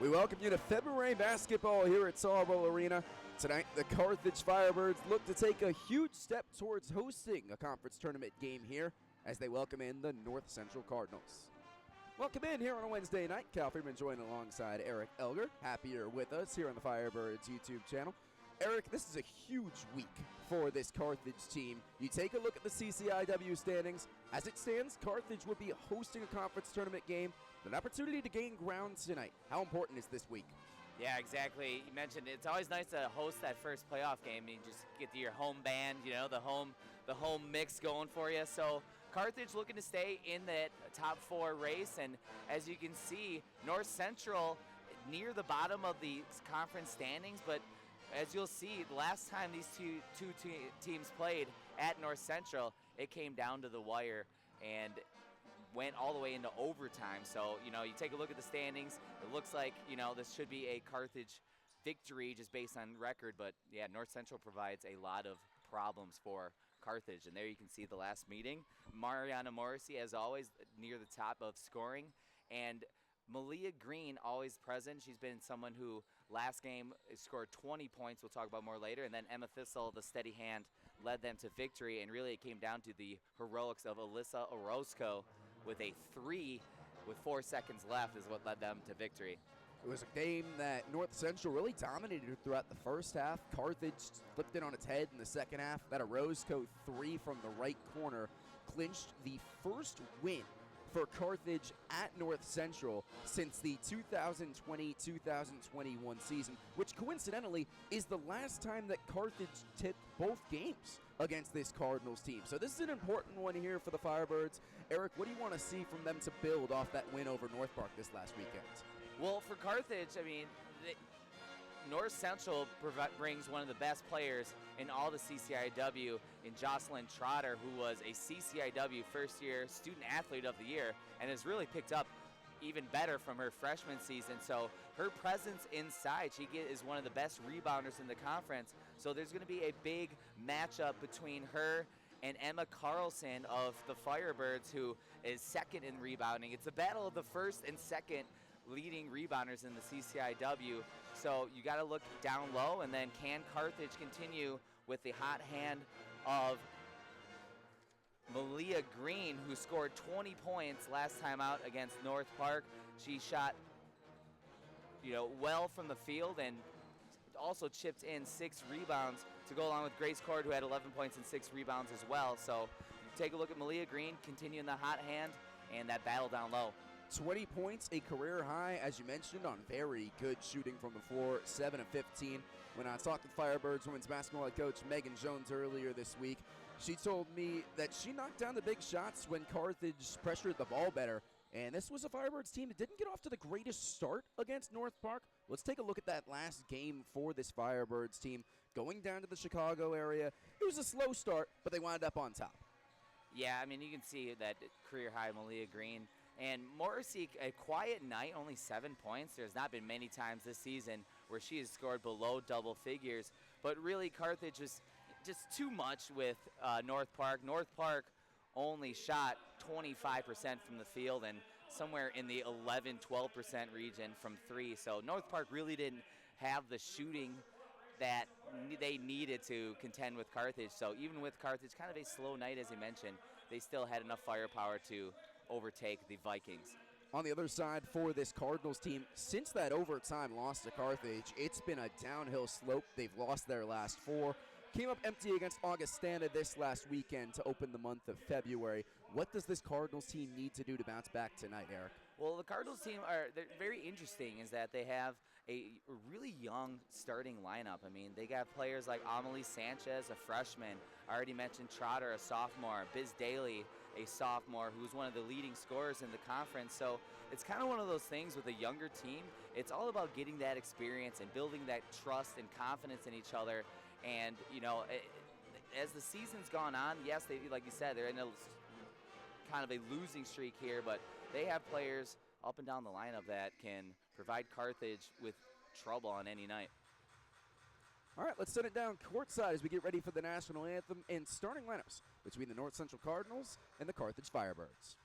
We welcome you to February basketball here at Tarble Arena. Tonight, the Carthage Firebirds look to take a huge step towards hosting a conference tournament game here as they welcome in the North Central Cardinals. Welcome in here on a Wednesday night. Cal Friedman joined alongside Eric Elger. Happy you're with us here on the Firebirds YouTube channel. Eric, this is a huge week for this Carthage team. You take a look at the CCIW standings. As it stands, Carthage would be hosting a conference tournament game, an opportunity to gain ground tonight. How important is this week? Yeah, exactly. You mentioned it's always nice to host that first playoff game and just get your home band, the home mix going for you. So Carthage looking to stay in that top four race, and as you can see, North Central near the bottom of the conference standings, but as you'll see, the last time these two teams played at North Central, it came down to the wire and went all the way into overtime. So, you take a look at the standings. It looks like, this should be a Carthage victory just based on record. But, yeah, North Central provides a lot of problems for Carthage. And there you can see the last meeting. Mariana Morrissey, as always, near the top of scoring. And Malia Green, always present. She's been someone who last game scored 20 points. We'll talk about more later. And then Emma Thistle, the steady hand, led them to victory. And really it came down to the heroics of Alyssa Orozco with a 3 with 4 seconds left is what led them to victory. It was a game that North Central really dominated throughout the first half. Carthage flipped it on its head in the second half. That Orozco 3 from the right corner clinched the first win for Carthage at North Central since the 2020-2021 season, which coincidentally is the last time that Carthage tipped both games against this Cardinals team. So this is an important one here for the Firebirds. Eric, what do you want to see from them to build off that win over North Park this last weekend? Well, for Carthage, North Central brings one of the best players in all the CCIW in Jocelyn Trotter, who was a CCIW first-year student athlete of the year and has really picked up even better from her freshman season. So her presence inside, she is one of the best rebounders in the conference. So there's going to be a big matchup between her and Emma Carlson of the Firebirds, who is second in rebounding. It's a battle of the first and second leading rebounders in the CCIW. So you got to look down low, and then can Carthage continue with the hot hand of Malia Green, who scored 20 points last time out against North Park. She shot, well from the field and also chipped in 6 rebounds to go along with Grace Cord, who had 11 points and 6 rebounds as well. So take a look at Malia Green, continuing the hot hand and that battle down low. 20 points, a career high, as you mentioned, on very good shooting from the floor, 7 of 15. When I talked with Firebirds women's basketball head coach Megan Jones earlier this week, she told me that she knocked down the big shots when Carthage pressured the ball better. And this was a Firebirds team that didn't get off to the greatest start against North Park. Let's take a look at that last game for this Firebirds team. Going down to the Chicago area, it was a slow start, but they wound up on top. Yeah, you can see that career high Malia Green. And Morrissey, a quiet night, only 7 points. There's not been many times this season where she has scored below double figures. But really, Carthage was just too much with North Park. North Park only shot 25% from the field and somewhere in the 11-12% region from 3. So North Park really didn't have the shooting that they needed to contend with Carthage. So even with Carthage, kind of a slow night, as you mentioned, they still had enough firepower to overtake the Vikings. On the other side for this Cardinals team, since that overtime loss to Carthage, it's been a downhill slope. They've lost their last 4. Came up empty against Augustana this last weekend to open the month of February. What does this Cardinals team need to do to bounce back tonight, Eric? Well, the Cardinals team they're very interesting is that they have a really young starting lineup. They got players like Amelie Sanchez, a freshman. I already mentioned Trotter, a sophomore. Biz Daly, a sophomore, who's one of the leading scorers in the conference. So it's kind of one of those things with a younger team. It's all about getting that experience and building that trust and confidence in each other. And, as the season's gone on, yes, they, like you said, they're in a kind of a losing streak here, but they have players up and down the lineup that can provide Carthage with trouble on any night. All right, let's send it down courtside as we get ready for the national anthem and starting lineups between the North Central Cardinals and the Carthage Firebirds.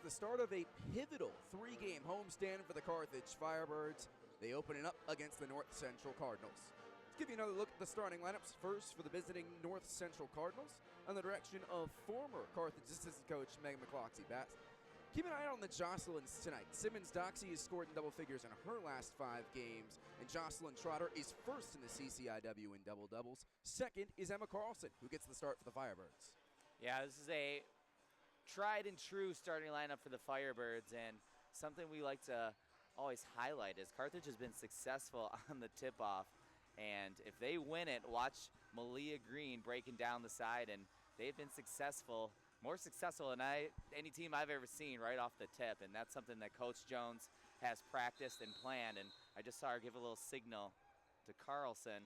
the start of a pivotal 3-game homestand for the Carthage Firebirds. They open it up against the North Central Cardinals. Let's give you another look at the starting lineups. First, for the visiting North Central Cardinals, under the direction of former Carthage assistant coach Megan McCloskey-Bass. Keep an eye on the Jocelyn's tonight. Simmons Doxey has scored in double figures in her last 5 games, and Jocelyn Trotter is first in the CCIW in double-doubles. Second is Emma Carlson, who gets the start for the Firebirds. Yeah, this is a tried and true starting lineup for the Firebirds, and something we like to always highlight is Carthage has been successful on the tip-off, and if they win it, watch Malia Green breaking down the side, and they've been successful. More successful than any team I've ever seen right off the tip, and that's something that Coach Jones has practiced and planned, and I just saw her give a little signal to Carlson.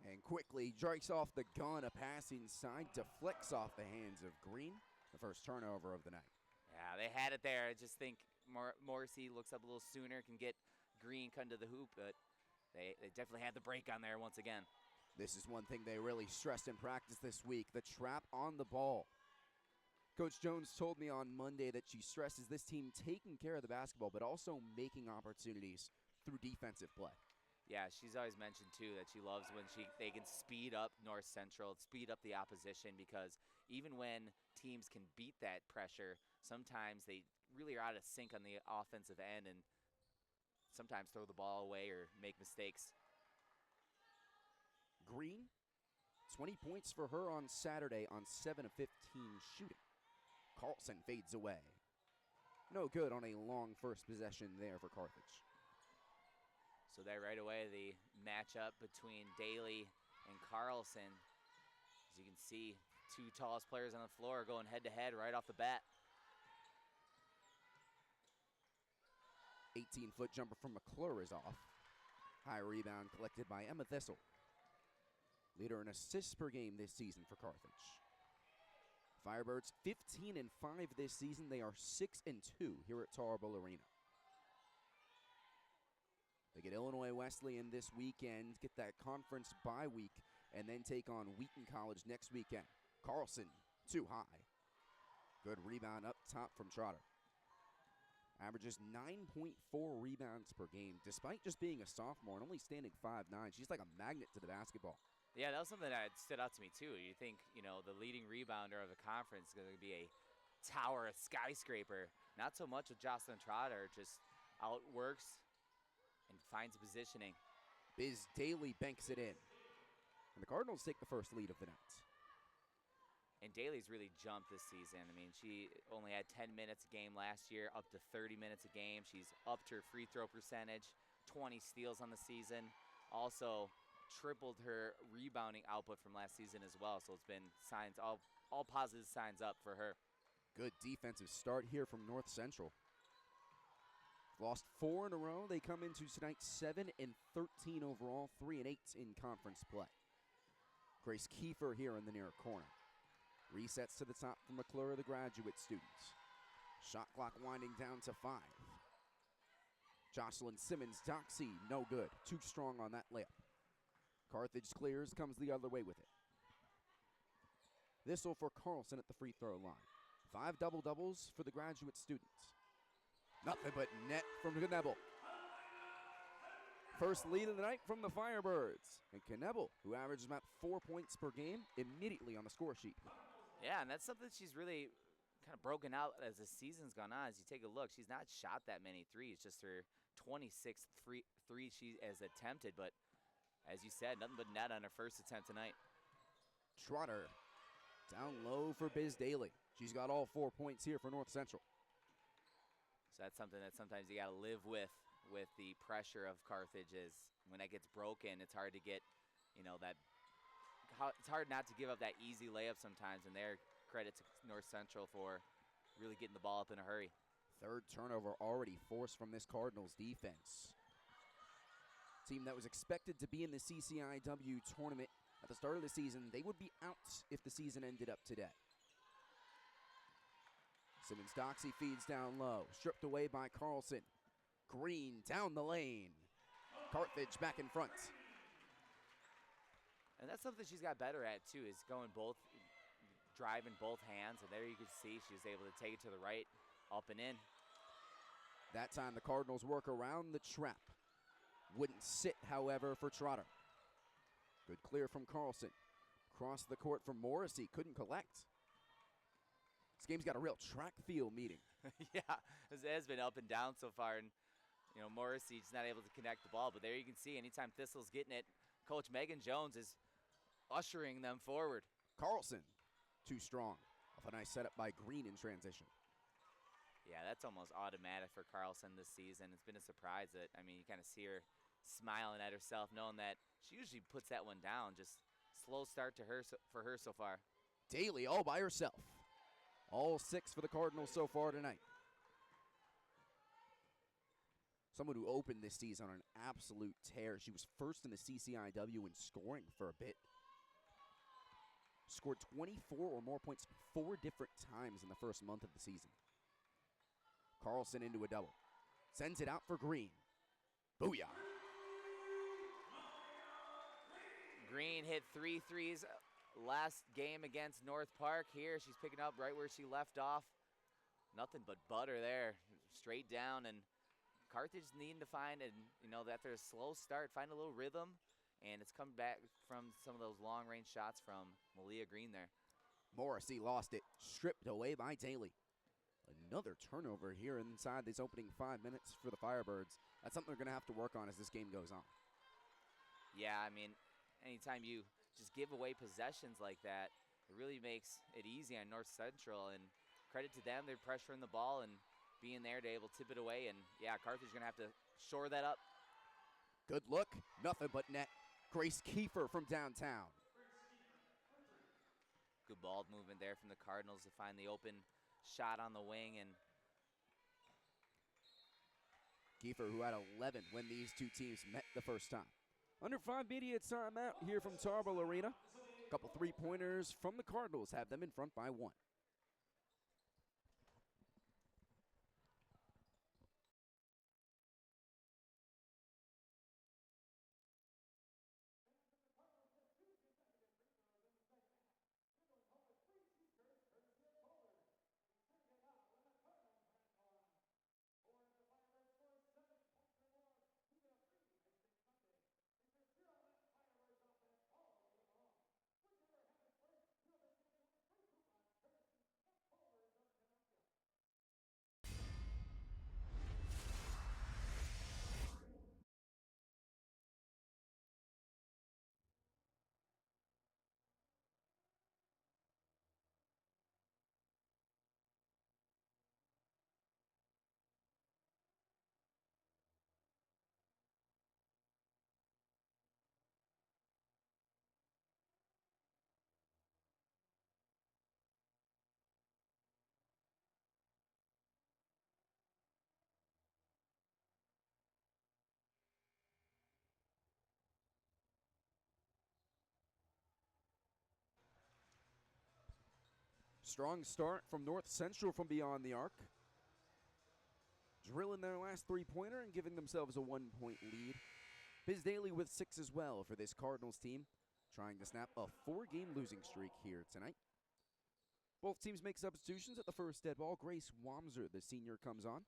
And quickly drakes off the gun, a pass inside, deflects off the hands of Green, the first turnover of the night. Yeah, they had it there. I just think Morrissey looks up a little sooner, can get Green come to the hoop, but they definitely had the break on there once again. This is one thing they really stressed in practice this week, the trap on the ball. Coach Jones told me on Monday that she stresses this team taking care of the basketball, but also making opportunities through defensive play. Yeah, she's always mentioned, too, that she loves when they can speed up North Central, speed up the opposition, because even when teams can beat that pressure, sometimes they really are out of sync on the offensive end and sometimes throw the ball away or make mistakes. Green, 20 points for her on Saturday on 7 of 15 shooting. Carlson fades away. No good on a long first possession there for Carthage. So there right away, the matchup between Daly and Carlson. As you can see, 2 tallest players on the floor going head-to-head right off the bat. 18-foot jumper from McClure is off. High rebound collected by Emma Thistle. Leader in assists per game this season for Carthage. Firebirds 15-5 this season. They are 6-2 here at Tarble Arena. They get Illinois Wesleyan this weekend, get that conference bye week, and then take on Wheaton College next weekend. Carlson, too high. Good rebound up top from Trotter. Averages 9.4 rebounds per game, despite just being a sophomore and only standing 5'9". She's like a magnet to the basketball. Yeah, that was something that stood out to me, too. You think, the leading rebounder of the conference is going to be a tower, a skyscraper. Not so much with Jocelyn Trotter, just outworks and finds positioning. Biz Daly banks it in. And the Cardinals take the first lead of the night. And Daly's really jumped this season. I mean, she only had 10 minutes a game last year, up to 30 minutes a game. She's upped her free throw percentage, 20 steals on the season. Also tripled her rebounding output from last season as well. So it's been signs, all positive signs up for her. Good defensive start here from North Central. Lost 4 in a row. They come into tonight 7-13 overall, 3-8 in conference play. Grace Kiefer here in the near corner. Resets to the top from McClure, the graduate students. Shot clock winding down to 5. Jocelyn Simmons Doxey, no good. Too strong on that layup. Carthage clears, comes the other way with it. Thistle for Carlson at the free throw line. 5 double-doubles for the graduate students. Nothing but net from Knebel. First lead of the night from the Firebirds. And Knebel, who averages about 4 points per game, immediately on the score sheet. Yeah, and that's something she's really kind of broken out as the season's gone on. As you take a look, she's not shot that many threes, just her 26th three she has attempted. But as you said, nothing but net on her first attempt tonight. Trotter down low for Biz Daly. She's got all 4 points here for North Central. So that's something that sometimes you got to live with the pressure of Carthage. Is when that gets broken, it's hard to get, it's hard not to give up that easy layup sometimes, and their credit to North Central for really getting the ball up in a hurry. Third turnover already forced from this Cardinals defense. Team that was expected to be in the CCIW tournament at the start of the season, they would be out if the season ended up today. Simmons Doxey feeds down low, stripped away by Carlson. Green down the lane. Carthage back in front. And that's something she's got better at, too, is going both driving both hands, and there you can see she was able to take it to the right, up and in. That time the Cardinals work around the trap. Wouldn't sit, however, for Trotter. Good clear from Carlson. Across the court from Morrissey, couldn't collect. This game's got a real track field meeting. Yeah, it has been up and down so far, and Morrissey's not able to connect the ball, but there you can see anytime Thistle's getting it, Coach Megan Jones is ushering them forward. Carlson, too strong. Off a nice setup by Green in transition. Yeah, that's almost automatic for Carlson this season. It's been a surprise that, you kind of see her smiling at herself, knowing that she usually puts that one down. Just slow start to her for her so far. Daly all by herself. All 6 for the Cardinals so far tonight. Someone who opened this season on an absolute tear. She was first in the CCIW in scoring for a bit. Scored 24 or more points 4 different times in the first month of the season. Carlson into a double. Sends it out for Green. Booyah. Green hit 3 threes last game against North Park. Here she's picking up right where she left off. Nothing but butter there. Straight down, and Carthage needing to find, and after a slow start, find a little rhythm, and it's come back from some of those long-range shots from Malia Green there. Morrissey lost it, stripped away by Daly. Another turnover here inside these opening 5 minutes for the Firebirds. That's something they're going to have to work on as this game goes on. Yeah, anytime you just give away possessions like that, it really makes it easy on North Central, and credit to them, they're pressuring the ball and being there to able to tip it away, and yeah, Carthage is going to have to shore that up. Good look, nothing but net. Grace Kiefer from downtown. Good ball movement there from the Cardinals to find the open shot on the wing, and Kiefer, who had 11 when these two teams met the first time. Under 5 media timeout here from Tarble Arena. A couple 3-pointers from the Cardinals have them in front by 1. Strong start from North Central from beyond the arc. Drilling their last 3-pointer and giving themselves a 1-point lead. Biz Daly with 6 as well for this Cardinals team, trying to snap a 4-game losing streak here tonight. Both teams make substitutions at the first dead ball. Grace Wamser, the senior, comes on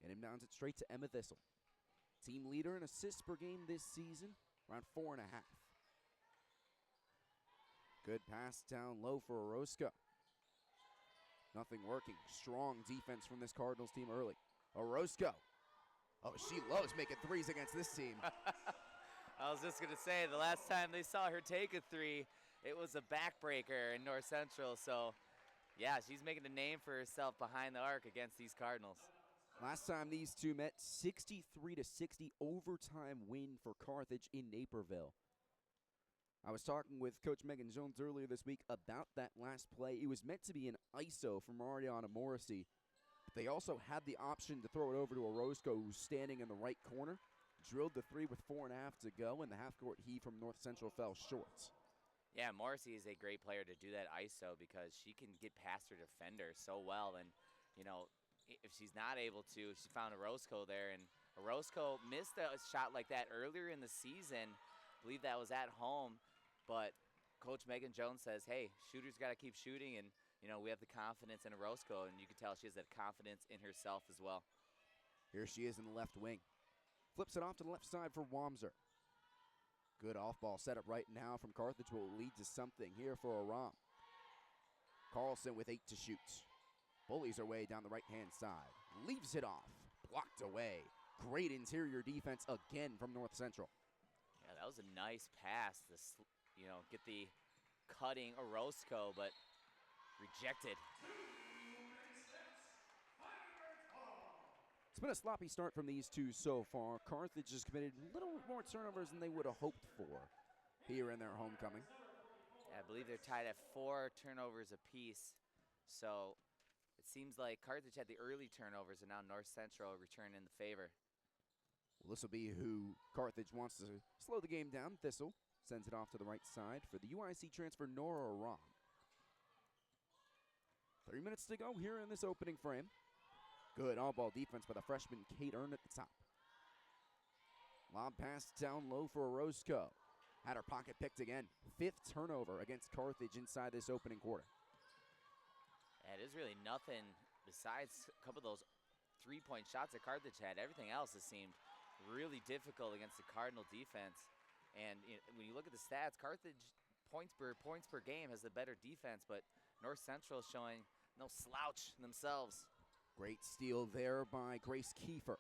and inbounds it straight to Emma Thistle. Team leader in assists per game this season, around 4.5. Good pass down low for Orozco. Nothing working. Strong defense from this Cardinals team early. Orozco. Oh, she loves making threes against this team. I was just going to say, the last time they saw her take a 3, it was a backbreaker in North Central. So, yeah, she's making a name for herself behind the arc against these Cardinals. Last time these two met, 63-60 overtime win for Carthage in Naperville. I was talking with Coach Megan Jones earlier this week about that last play. It was meant to be an ISO from Mariana Morrissey. But they also had the option to throw it over to Orozco, who's standing in the right corner. Drilled the 3 with 4.5 to go, and the half-court heave from North Central fell short. Yeah, Morrissey is a great player to do that ISO because she can get past her defender so well. And, if she's not able to, she found Orozco there. And Orozco missed a shot like that earlier in the season. I believe that was at home. But Coach Megan Jones says, hey, shooters got to keep shooting, and, we have the confidence in Orozco, and you can tell she has that confidence in herself as well. Here she is in the left wing. Flips it off to the left side for Wamser. Good off-ball setup right now from Carthage will lead to something here for Aram. Carlson with 8 to shoot. Bullies her way down the right-hand side. Leaves it off. Blocked away. Great interior defense again from North Central. Yeah, that was a nice pass to, get the cutting Orozco, but rejected. It's been a sloppy start from these two so far. Carthage has committed a little more turnovers than they would have hoped for here in their homecoming. Yeah, I believe they're tied at 4 turnovers apiece. So it seems like Carthage had the early turnovers, and now North Central return in the favor. Well, this will be who Carthage wants to slow the game down. Thistle sends it off to the right side for the UIC transfer, Nora Aram. 3 minutes to go here in this opening frame. Good all-ball defense by the freshman Kate Earn at the top. Lob pass down low for Orozco. Had her pocket picked again. 5th turnover against Carthage inside this opening quarter. And it is really nothing besides a couple of those 3-point shots that Carthage had. Everything else has seemed really difficult against the Cardinal defense. And when you look at the stats, Carthage points per game has the better defense, but North Central is showing no slouch themselves. Great steal there by Grace Kiefer.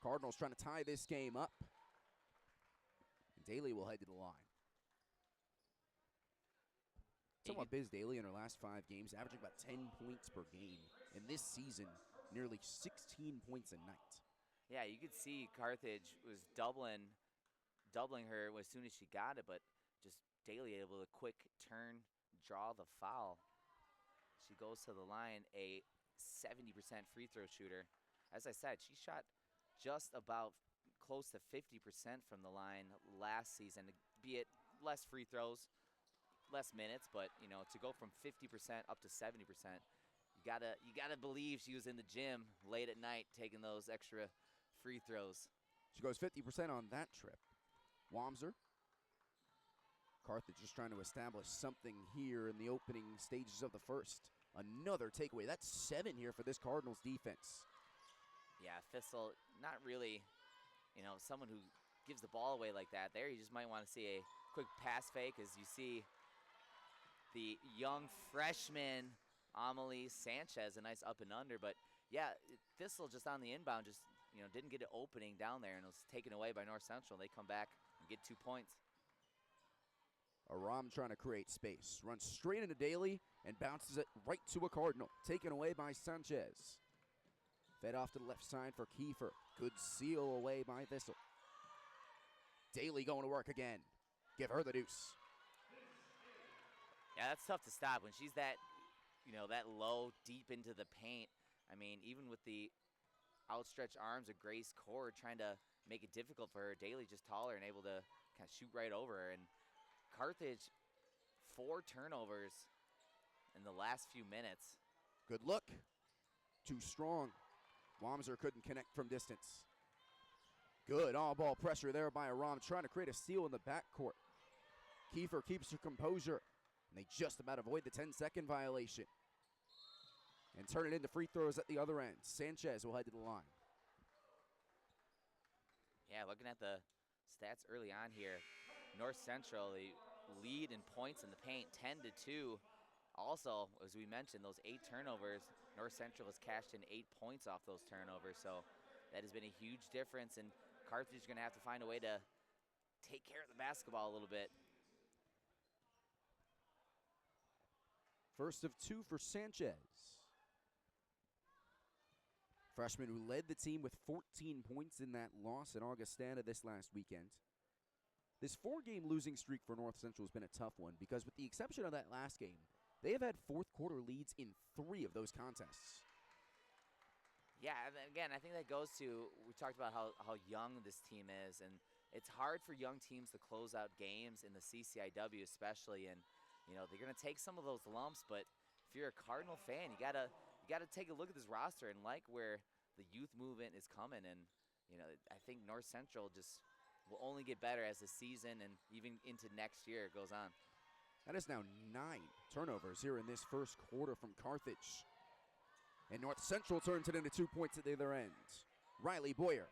Cardinals trying to tie this game up. Daly will head to the line. Talking about Biz Daly in her last 5 games, averaging about 10 points per game. In this season, nearly 16 points a night. Yeah, you could see Carthage was doubling her as soon as she got it, but just Daly able to quick turn, draw the foul. She goes to the line, a 70% free throw shooter. As I said, she shot just about close to 50% from the line last season, be it less free throws, less minutes, but to go from 50% up to 70%, you gotta believe she was in the gym late at night taking those extra free throws. She goes 50% on that trip. Wamser. Carthage just trying to establish something here in the opening stages of the first. Another takeaway. That's 7 here for this Cardinals defense. Yeah, Thistle, not really, someone who gives the ball away like that. There, you just might want to see a quick pass fake as you see the young freshman Amelie Sanchez, a nice up and under. But yeah, Thistle just on the inbound just didn't get an opening down there, and it was taken away by North Central. They come back and get 2 points. Aram trying to create space. Runs straight into Daly and bounces it right to a Cardinal. Taken away by Sanchez. Fed off to the left side for Kiefer. Good seal away by Thistle. Daly going to work again. Give her the deuce. Yeah, that's tough to stop when she's that low, deep into the paint. I mean, even with the outstretched arms of Grace Cord trying to make it difficult for her, Daly just taller and able to kind of shoot right over her. And Carthage, 4 turnovers in the last few minutes. Good look. Too strong. Wamser couldn't connect from distance. Good all-ball pressure there by Aram, trying to create a steal in the backcourt. Kiefer keeps her composure, and they just about avoid the 10-second violation. And turn it into free throws at the other end. Sanchez will head to the line. Yeah, looking at the stats early on here, North Central, they lead in points in the paint, 10-2. Also, as we mentioned, those 8 turnovers, North Central has cashed in 8 points off those turnovers. So that has been a huge difference, and Carthage is going to have to find a way to take care of the basketball a little bit. First of 2 for Sanchez. Freshman who led the team with 14 points in that loss at Augustana this last weekend. This 4-game losing streak for North Central has been a tough one because with the exception of that last game, they have had fourth quarter leads in 3 of those contests. Yeah, and again, I think that goes to, we talked about how young this team is, and it's hard for young teams to close out games in the CCIW especially, and they're going to take some of those lumps, but if you're a Cardinal fan, you gotta take a look at this roster and like where the youth movement is coming, and I think North Central just will only get better as the season and even into next year goes on. That is now 9 turnovers here in this first quarter from Carthage. And North Central turns it into 2 points at the other end. Riley Boyer.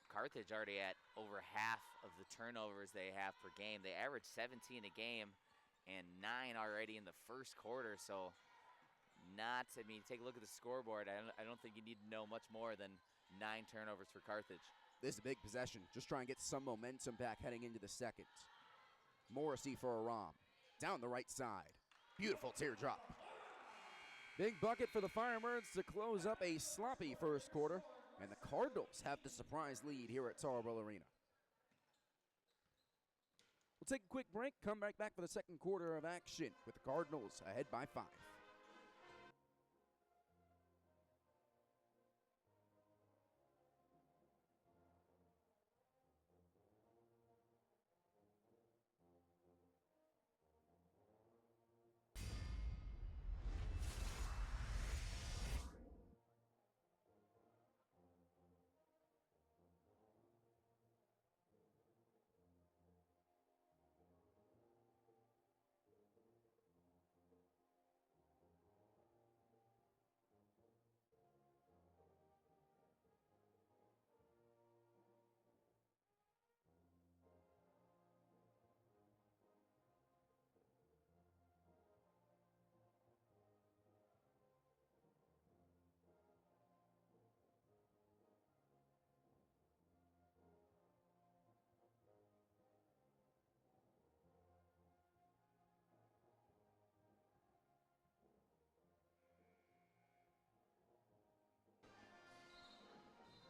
Carthage already at over half of the turnovers they have per game. They average 17 a game and 9 already in the first quarter. So take a look at the scoreboard. I don't think you need to know much more than 9 turnovers for Carthage. This is a big possession. Just try and get some momentum back heading into the second. Morrissey for Aram. Down the right side. Beautiful teardrop. Big bucket for the Firebirds to close up a sloppy first quarter. And the Cardinals have the surprise lead here at Tarble Arena. We'll take a quick break, come right back for the second quarter of action with the Cardinals ahead by 5.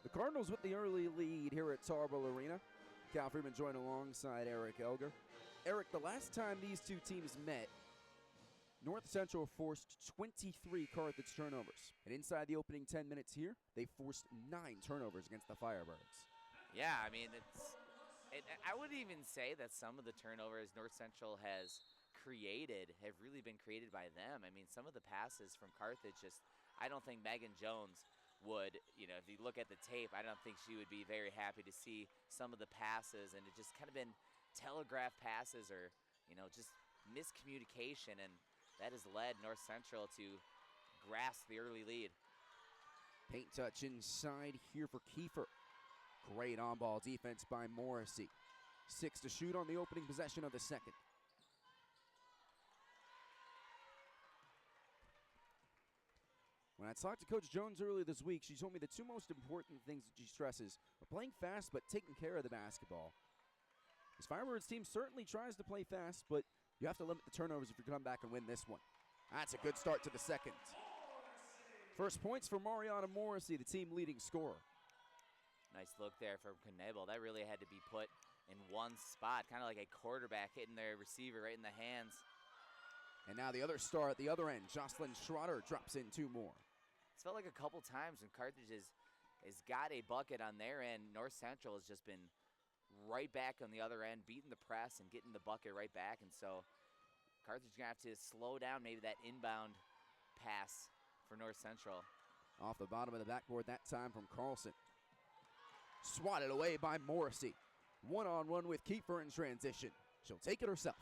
The Cardinals with the early lead here at Tarble Arena. Cal Friedman joined alongside Eric Elger. Eric, the last time these two teams met, North Central forced 23 Carthage turnovers. And inside the opening 10 minutes here, they forced 9 turnovers against the Firebirds. Yeah, I mean, I would even say that some of the turnovers North Central has created have really been created by them. I mean, some of the passes from Carthage I don't think Megan Jones would, if you look at the tape, I don't think she would be very happy to see some of the passes, and it just kind of been telegraph passes or, just miscommunication, and that has led North Central to grasp the early lead. Paint touch inside here for Kiefer. Great on-ball defense by Morrissey. 6 to shoot on the opening possession of the second. When I talked to Coach Jones earlier this week, she told me the 2 most important things that she stresses are playing fast but taking care of the basketball. This Firebirds team certainly tries to play fast, but you have to limit the turnovers if you come back and win this one. That's a good start to the second. First points for Mariana Morrissey, the team leading scorer. Nice look there from Knebel. That really had to be put in one spot, kind of like a quarterback hitting their receiver right in the hands. And now the other star at the other end, Jocelyn Schroeder, drops in 2 more. It's felt like a couple times when Carthage has got a bucket on their end. North Central has just been right back on the other end, beating the press and getting the bucket right back. And so Carthage is going to have to slow down maybe that inbound pass for North Central. Off the bottom of the backboard that time from Carlson. Swatted away by Morrissey. One-on-one with Kiefer in transition. She'll take it herself.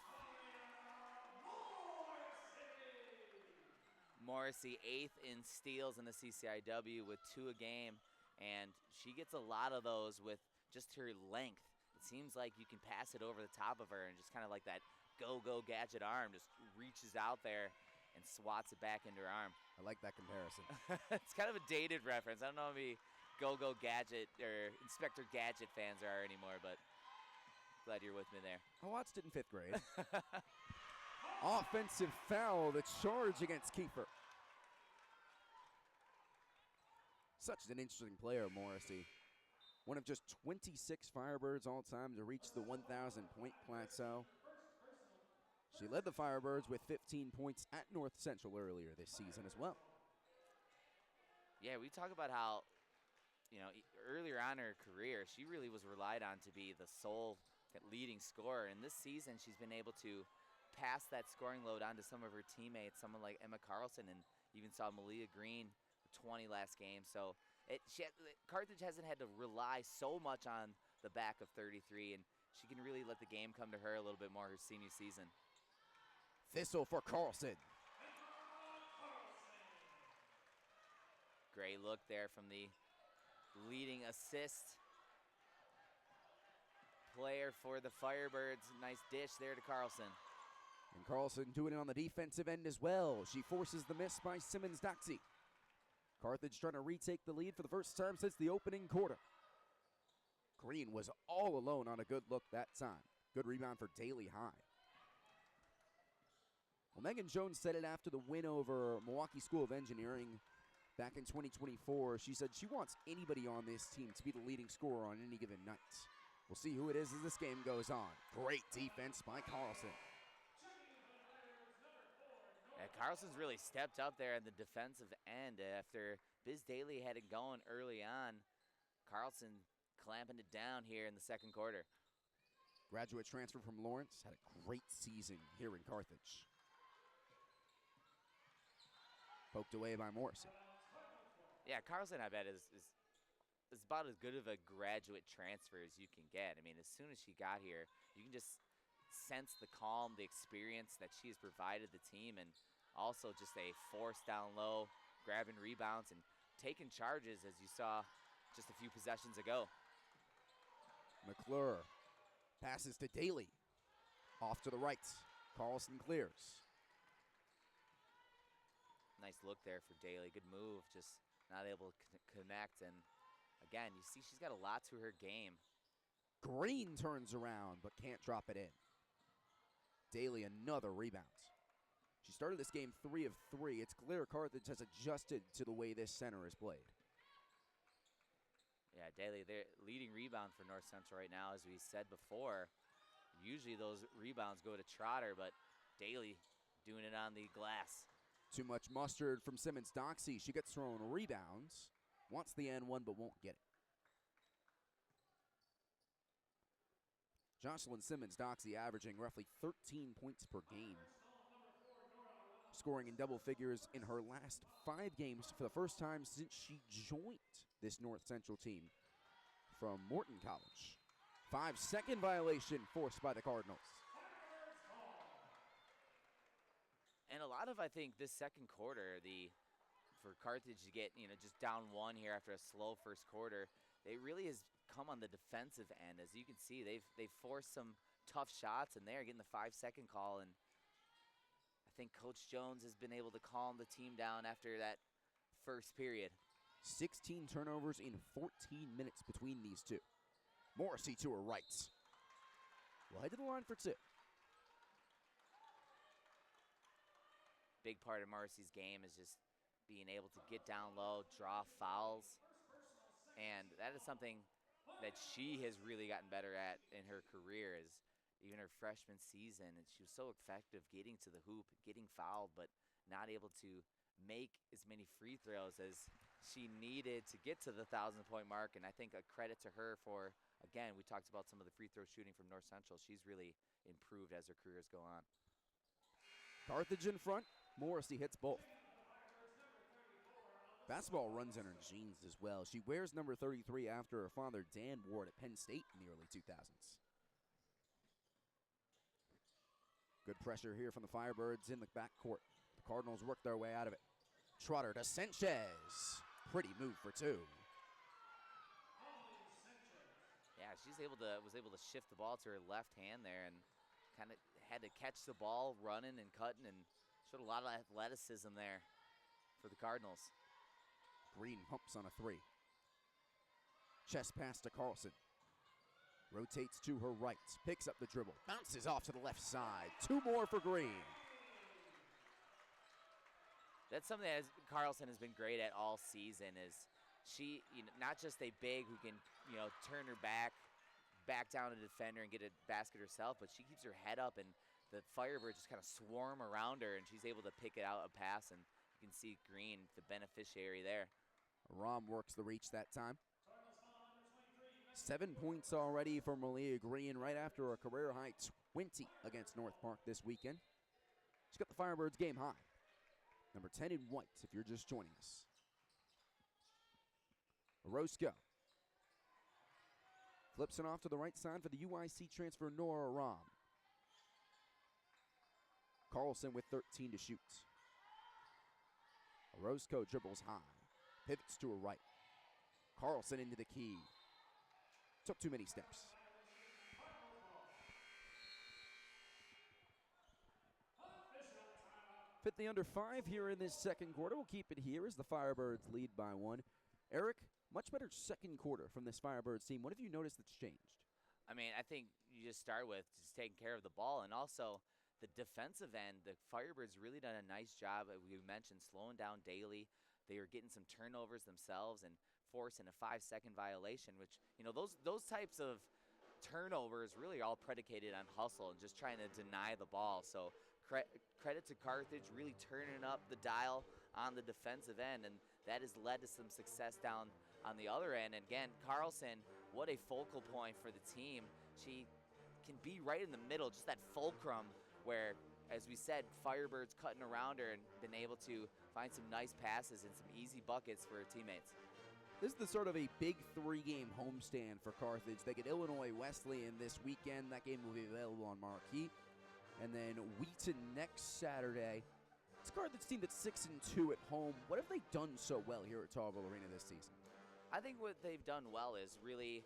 Morrissey 8th in steals in the CCIW with 2 a game, and she gets a lot of those with just her length. It seems like you can pass it over the top of her and just kind of like that go-go gadget arm just reaches out there and swats it back into her arm. I like that comparison. It's kind of a dated reference. I don't know how many go-go gadget or Inspector Gadget fans there are anymore, but glad you're with me there. I watched it in 5th grade. Offensive foul, the charge against Kiefer. Such an interesting player, Morrissey. One of just 26 Firebirds all time to reach the 1,000-point plateau. She led the Firebirds with 15 points at North Central earlier this season as well. Yeah, we talk about how, earlier on in her career, she really was relied on to be the sole leading scorer. And this season, she's been able to pass that scoring load on to some of her teammates, someone like Emma Carlson, and even saw Malia Green with 20 last game. So Carthage hasn't had to rely so much on the back of 33, and she can really let the game come to her a little bit more her senior season. Thistle for Carlson. Great look there from the leading assist player for the Firebirds. Nice dish there to Carlson. And Carlson doing it on the defensive end as well. She forces the miss by Simmons-Doxey. Carthage trying to retake the lead for the first time since the opening quarter. Green was all alone on a good look that time. Good rebound for Daly High. Well, Megan Jones said it after the win over Milwaukee School of Engineering back in 2024. She said she wants anybody on this team to be the leading scorer on any given night. We'll see who it is as this game goes on. Great defense by Carlson. Yeah, Carlson's really stepped up there in the defensive end after Biz Daly had it going early on. Carlson clamping it down here in the second quarter. Graduate transfer from Lawrence, had a great season here in Carthage. Poked away by Morrissey. Yeah, Carlson, I bet, is about as good of a graduate transfer as you can get. I mean, as soon as she got here, you can just sense the calm, the experience that she has provided the team, and also just a force down low, grabbing rebounds and taking charges, as you saw just a few possessions ago. McClure passes to Daly. Off to the right. Carlson clears. Nice look there for Daly. Good move, just not able to connect. And again, you see she's got a lot to her game. Green turns around but can't drop it in. Daly another rebound. She started this game 3 of 3. It's clear Carthage has adjusted to the way this center is played. Yeah, Daly, they're leading rebound for North Central right now, as we said before. Usually those rebounds go to Trotter, but Daly doing it on the glass. Too much mustard from Simmons-Doxey. She gets her own rebounds. Wants the N1 but won't get it. Jocelyn Simmons-Doxey averaging roughly 13 points per game. Scoring in double figures in her last 5 games for the first time since she joined this North Central team from Morton College. 5-second violation forced by the Cardinals. And a lot of, I think, this second quarter, for Carthage to get, just down 1 here after a slow first quarter, it really has come on the defensive end. As you can see, they've forced some tough shots, and they're getting the 5-second call. And I think Coach Jones has been able to calm the team down after that first period. 16 turnovers in 14 minutes between these two. Morrissey to her right. We'll head to the line for 2. Big part of Morrissey's game is just being able to get down low, draw fouls. And that is something that she has really gotten better at in her career, is even her freshman season. And she was so effective getting to the hoop, getting fouled, but not able to make as many free throws as she needed to get to the 1,000-point mark. And I think a credit to her for, again, we talked about some of the free throw shooting from North Central. She's really improved as her careers go on. Carthage in front. Morrissey hits both. Basketball runs in her genes as well. She wears number 33 after her father, Dan, wore it at Penn State in the early 2000s. Good pressure here from the Firebirds in the backcourt. The Cardinals work their way out of it. Trotter to Sanchez. Pretty move for 2. Yeah, was able to shift the ball to her left hand there and kind of had to catch the ball running and cutting, and showed a lot of athleticism there for the Cardinals. Green humps on a 3. Chest pass to Carlson. Rotates to her right. Picks up the dribble. Bounces off to the left side. 2 more for Green. That's something that Carlson has been great at all season, is she, not just a big who can, turn her back down a defender and get a basket herself, but she keeps her head up, and the Firebirds just kind of swarm around her, and she's able to pick it out a pass, and you can see Green, the beneficiary there. Rom works the reach that time. 7 points already for Malia Green right after a career-high 20 against North Park this weekend. She's got the Firebirds game high. Number 10 in white if you're just joining us. Orozco. Flips it off to the right side for the UIC transfer, Nora Ram. Carlson with 13 to shoot. Orozco dribbles high. Pivots to her right. Carlson into the key. Took too many steps. Fit the under 5 here in this second quarter. We'll keep it here as the Firebirds lead by 1. Eric, much better second quarter from this Firebirds team. What have you noticed that's changed? I mean, I think you just start with just taking care of the ball, and also the defensive end. The Firebirds really done a nice job. We mentioned slowing down Daly. They were getting some turnovers themselves and forcing a 5-second violation, which, you know, those types of turnovers really are all predicated on hustle and just trying to deny the ball. So credit to Carthage really turning up the dial on the defensive end, and that has led to some success down on the other end. And again, Carlson, what a focal point for the team. She can be right in the middle, just that fulcrum where, as we said, Firebirds cutting around her and been able to find some nice passes and some easy buckets for her teammates. This is the sort of a big 3-game homestand for Carthage. They get Illinois Wesleyan this weekend. That game will be available on Marquee. And then Wheaton next Saturday. It's a Carthage team that's 6-2 at home. What have they done so well here at Tarble Arena this season? I think what they've done well is really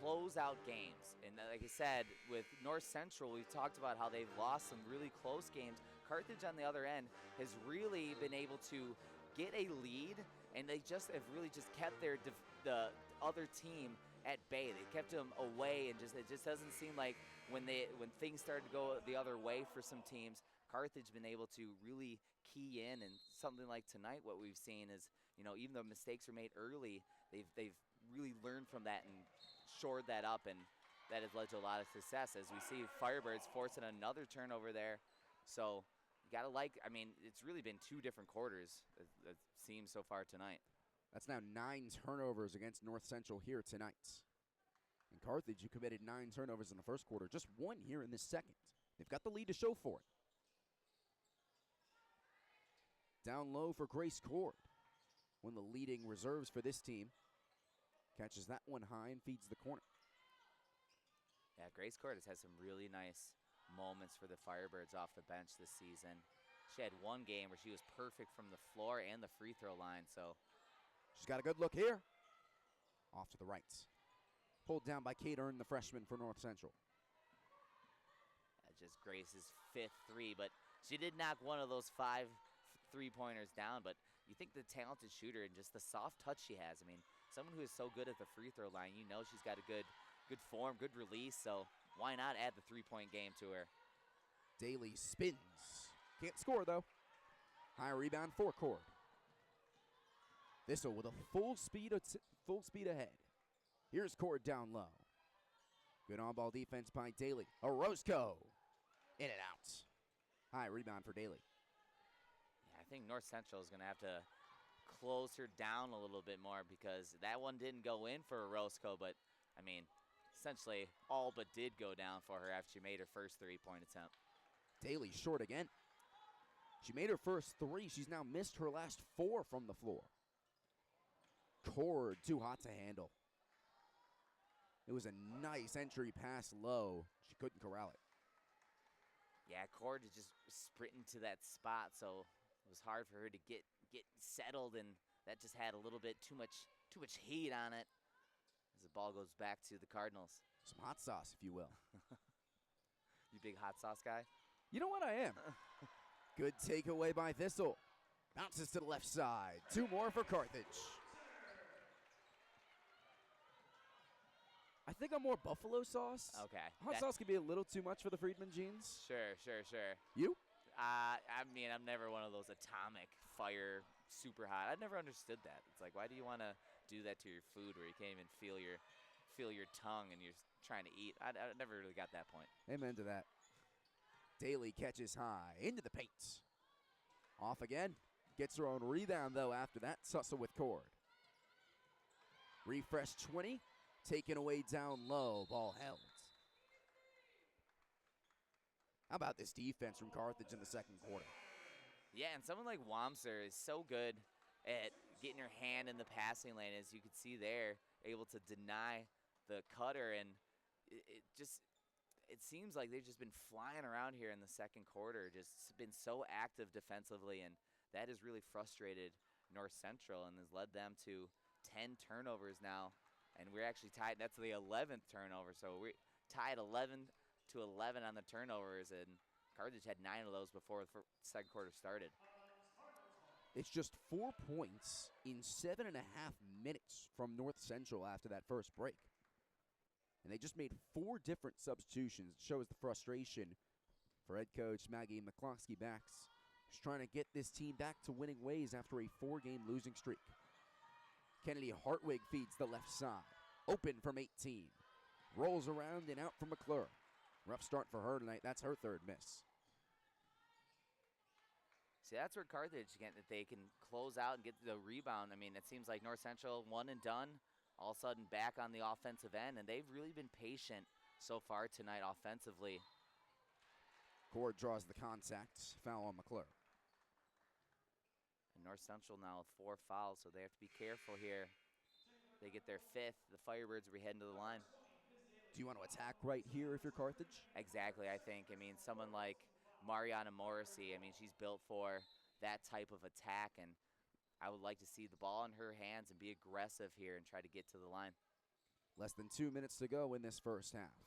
close out games. And like I said, with North Central, we've talked about how they've lost some really close games. Carthage, on the other end, has really been able to get a lead, and they just have really just kept the other team at bay. They kept them away, and it just doesn't seem like when things started to go the other way for some teams, Carthage been able to really key in. And something like tonight, what we've seen is, you know, even though mistakes were made early, they've really learned from that and shored that up, and that has led to a lot of success, as we see Firebirds forcing another turnover there. So you gotta I mean, it's really been 2 different quarters, it seems, so far tonight. That's now 9 turnovers against North Central here tonight. In Carthage, you committed 9 turnovers in the first quarter, just 1 here in this second. They've got the lead to show for it. Down low for Grace Cord, one of the leading reserves for this team. Catches that one high and feeds the corner. Yeah, Grace Cord has had some really nice moments for the Firebirds off the bench this season. She had 1 game where she was perfect from the floor and the free throw line, so. She's got a good look here. Off to the right. Pulled down by Kate Earn, the freshman for North Central. Just Grace's 5th 3, but she did knock one of those 5 3-pointers down. But you think the talented shooter and just the soft touch she has. I mean, someone who is so good at the free throw line, you know she's got a good form, good release. So why not add the 3-point game to her? Daly spins. Can't score, though. High rebound for Cord. Thistle with a full speed ahead. Here's Cord down low. Good on-ball defense by Daly. Orozco. In and out. High rebound for Daly. Yeah, I think North Central is going to have to close her down a little bit more, because that one didn't go in for Orozco, but, I mean, essentially all but did go down for her after she made her first 3-point attempt. Daly short again. She made her first 3. She's now missed her last 4 from the floor. Cord too hot to handle. It was a nice entry pass low. She couldn't corral it. Yeah, Cord is just sprinting to that spot, so it was hard for her to get settled, and that just had a little bit too much heat on it as the ball goes back to the Cardinals. Some hot sauce, if you will. You big hot sauce guy? You know what, I am. Good takeaway by Thistle. Bounces to the left side. 2 more for Carthage. I think I'm more buffalo sauce. Okay. Hot sauce can be a little too much for the Friedman jeans. Sure. You? I mean, I'm never one of those atomic fire super hot. I never understood that. It's like, why do you want to do that to your food where you can't even feel your tongue and you're trying to eat? I never really got that point. Amen to that. Daly catches high into the paint. Off again. Gets her own rebound, though, after that. Tussle with Cord. Refresh 20. Taken away down low. Ball held. How about this defense from Carthage in the second quarter? Yeah, and someone like Wamser is so good at getting her hand in the passing lane, as you could see there, able to deny the cutter, and it seems like they've just been flying around here in the second quarter, just been so active defensively, and that has really frustrated North Central and has led them to 10 turnovers now, and we're actually tied. That's the 11th turnover, so we're tied 11 to 11 on the turnovers, and Carthage had 9 of those before the second quarter started. It's just 4 points in 7.5 minutes from North Central after that first break. And they just made 4 different substitutions. It shows the frustration for head coach Maggie McCloskey backs. She's trying to get this team back to winning ways after a 4-game losing streak. Kennedy Hartwig feeds the left side. Open from 18. Rolls around and out for McClure. Rough start for her tonight. That's her 3rd miss. See, that's where Carthage, again, that they can close out and get the rebound. I mean, it seems like North Central one and done, all of a sudden back on the offensive end, and they've really been patient so far tonight offensively. Cord draws the contact. Foul on McClure. And North Central now with 4 fouls, so they have to be careful here. They get their 5th. The Firebirds will be heading to the line. Do you want to attack right here if you're Carthage? Exactly, I think. I mean, someone like Mariana Morrissey, I mean, she's built for that type of attack, and I would like to see the ball in her hands and be aggressive here and try to get to the line. Less than 2 minutes to go in this first half.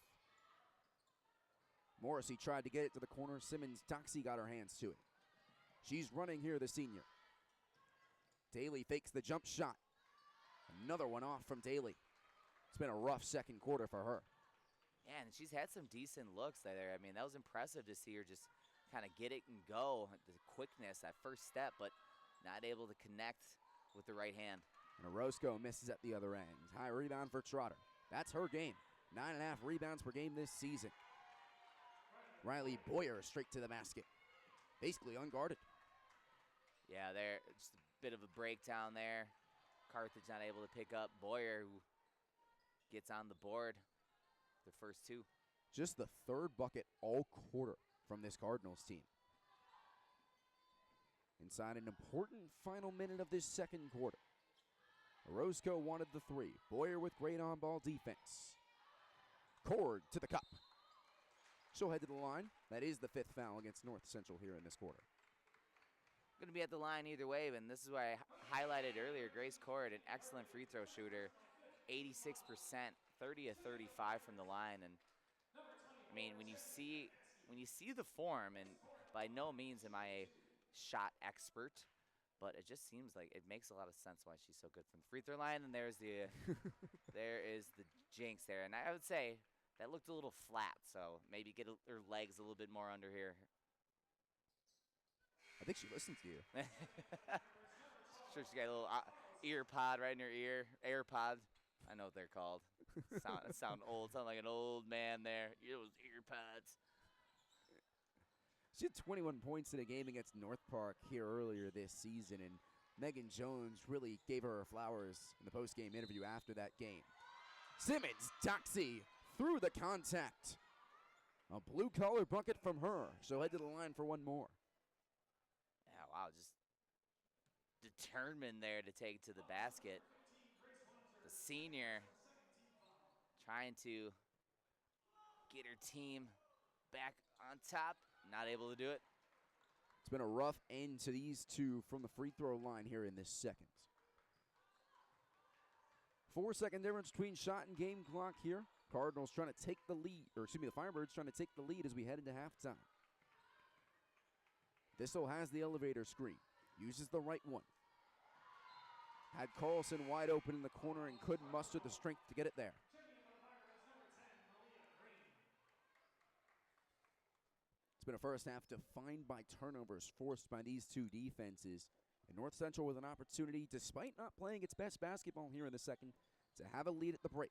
Morrissey tried to get it to the corner. Simmons Doxy got her hands to it. She's running here, the senior. Daly fakes the jump shot. Another one off from Daly. It's been a rough second quarter for her. Yeah, and she's had some decent looks there. I mean, that was impressive to see her just kind of get it and go. The quickness, that first step, but not able to connect with the right hand. And Orozco misses at the other end. High rebound for Trotter. That's her game. 9.5 rebounds per game this season. Riley Boyer straight to the basket. Basically unguarded. Yeah, there, just a bit of a breakdown there. Carthage not able to pick up. Boyer, who gets on the board, the first 2. Just the 3rd bucket all quarter from this Cardinals team. Inside an important final minute of this second quarter. Orozco wanted the 3. Boyer with great on-ball defense. Cord to the cup. She'll head to the line. That is the 5th foul against North Central here in this quarter. Going to be at the line either way, and this is why I highlighted earlier, Grace Cord, an excellent free throw shooter, 86%, 30 of 35 from the line. And I mean, when you see the form, and by no means am I a shot expert, but it just seems like it makes a lot of sense why she's so good from the free throw line. And there's the there is the jinx there, and I would say that looked a little flat, so maybe get her legs a little bit more under here. I think she listens to you. Sure, she got a little ear pod right in her ear. AirPod. I know what they're called. sound old. Sound like an old man there. Those ear pods. She had 21 points in a game against North Park here earlier this season, and Megan Jones really gave her flowers in the post-game interview after that game. Simmons, Doxy, through the contact. A blue-collar bucket from her. She'll head to the line for one more. Yeah, wow, just determined there to take to the basket. The senior trying to get her team back on top. Not able to do it. It's been a rough end to these two from the free throw line here in this second. 4-second difference between shot and game clock here. Cardinals trying to take the lead, or excuse me, the Firebirds trying to take the lead as we head into halftime. Thistle has the elevator screen, uses the right one. Had Carlson wide open in the corner and couldn't muster the strength to get it there. It's been a first half defined by turnovers forced by these two defenses. And North Central with an opportunity, despite not playing its best basketball here in the second, to have a lead at the break.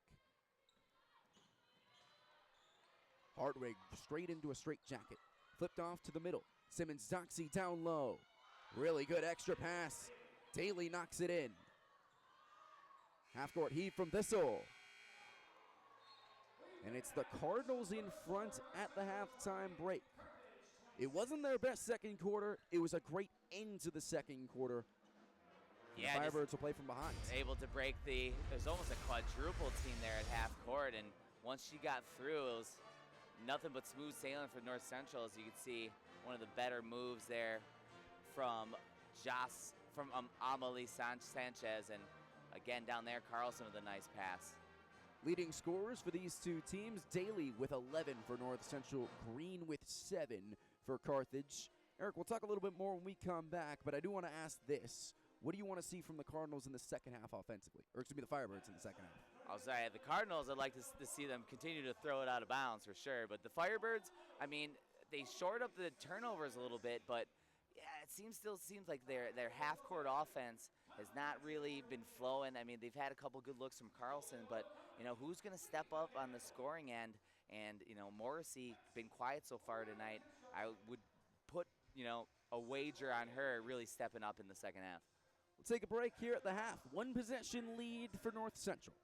Hartwig straight into a straight jacket. Flipped off to the middle. Simmons Doxy down low. Really good extra pass. Daly knocks it in. Half-court heave from Thistle. And it's the Cardinals in front at the halftime break. It wasn't their best second quarter. It was a great end to the second quarter And the Firebirds will play from behind. Able to break there's almost a quadruple team there at half court, and once she got through, it was nothing but smooth sailing for North Central. As you can see, one of the better moves there from Amelie Sanchez, and again down there, Carlson with a nice pass. Leading scorers for these two teams, Daly with 11 for North Central, Green with 7 for Carthage. Eric, we'll talk a little bit more when we come back, but I do want to ask this. What do you want to see from the Cardinals in the second half offensively? Or excuse me, the Firebirds in the second half. I'll say the Cardinals, I'd like to see them continue to throw it out of bounds for sure. But the Firebirds, I mean, they shored up the turnovers a little bit, but yeah, it still seems like their half-court offense has not really been flowing. I mean, they've had a couple good looks from Carlson, but, you know, who's going to step up on the scoring end? And, you know, Morrissey been quiet so far tonight. I would put, you know, a wager on her really stepping up in the second half. We'll take a break here at the half. One possession lead for North Central.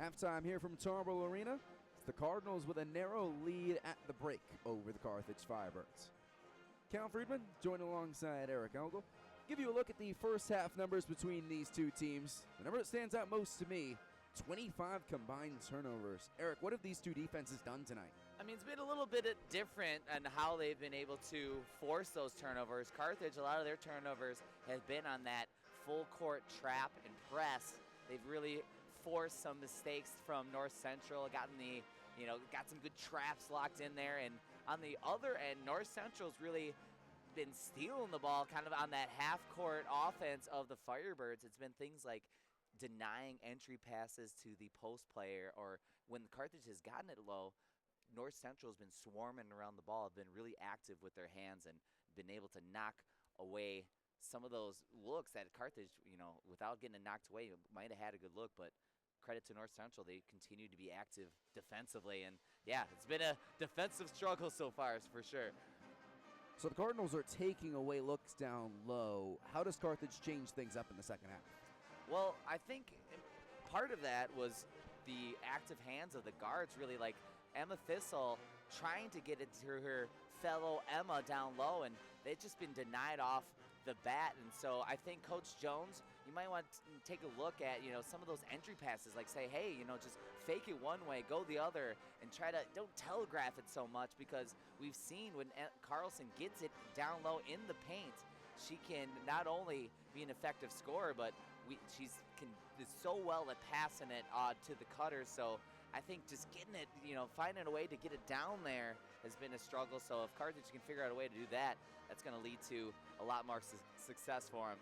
Halftime here from Tarble Arena. It's the Cardinals with a narrow lead at the break over the Carthage Firebirds. Cal Friedman joined alongside Eric Elger. Give you a look at the first half numbers between these two teams. The number that stands out most to me, 25 combined turnovers. Eric, what have these two defenses done tonight? I mean, it's been a little bit different on how they've been able to force those turnovers. Carthage, a lot of their turnovers have been on that full court trap and press. They've really forced some mistakes from North Central, got some good traps locked in there. And on the other end, North Central's really been stealing the ball kind of on that half-court offense of the Firebirds. It's been things like denying entry passes to the post player, or when Carthage has gotten it low, North Central has been swarming around the ball, have been really active with their hands and been able to knock away some of those looks that Carthage, without getting it knocked away, might have had a good look, but credit to North Central, they continue to be active defensively, and yeah, it's been a defensive struggle so far for sure. So the Cardinals are taking away looks down low. How does Carthage change things up in the second half? Well, I think part of that was the active hands of the guards, really, like Emma Thistle trying to get it to her fellow Emma down low, and they've just been denied off the bat. And so I think Coach Jones, you might want to take a look at, some of those entry passes, like say, hey, just fake it one way, go the other, and don't telegraph it so much, because we've seen when Carlson gets it down low in the paint, she can not only be an effective scorer, but she's so well at passing it to the cutters. So I think just getting it, finding a way to get it down there has been a struggle. So if Carthage can figure out a way to do that, that's going to lead to a lot more success for them.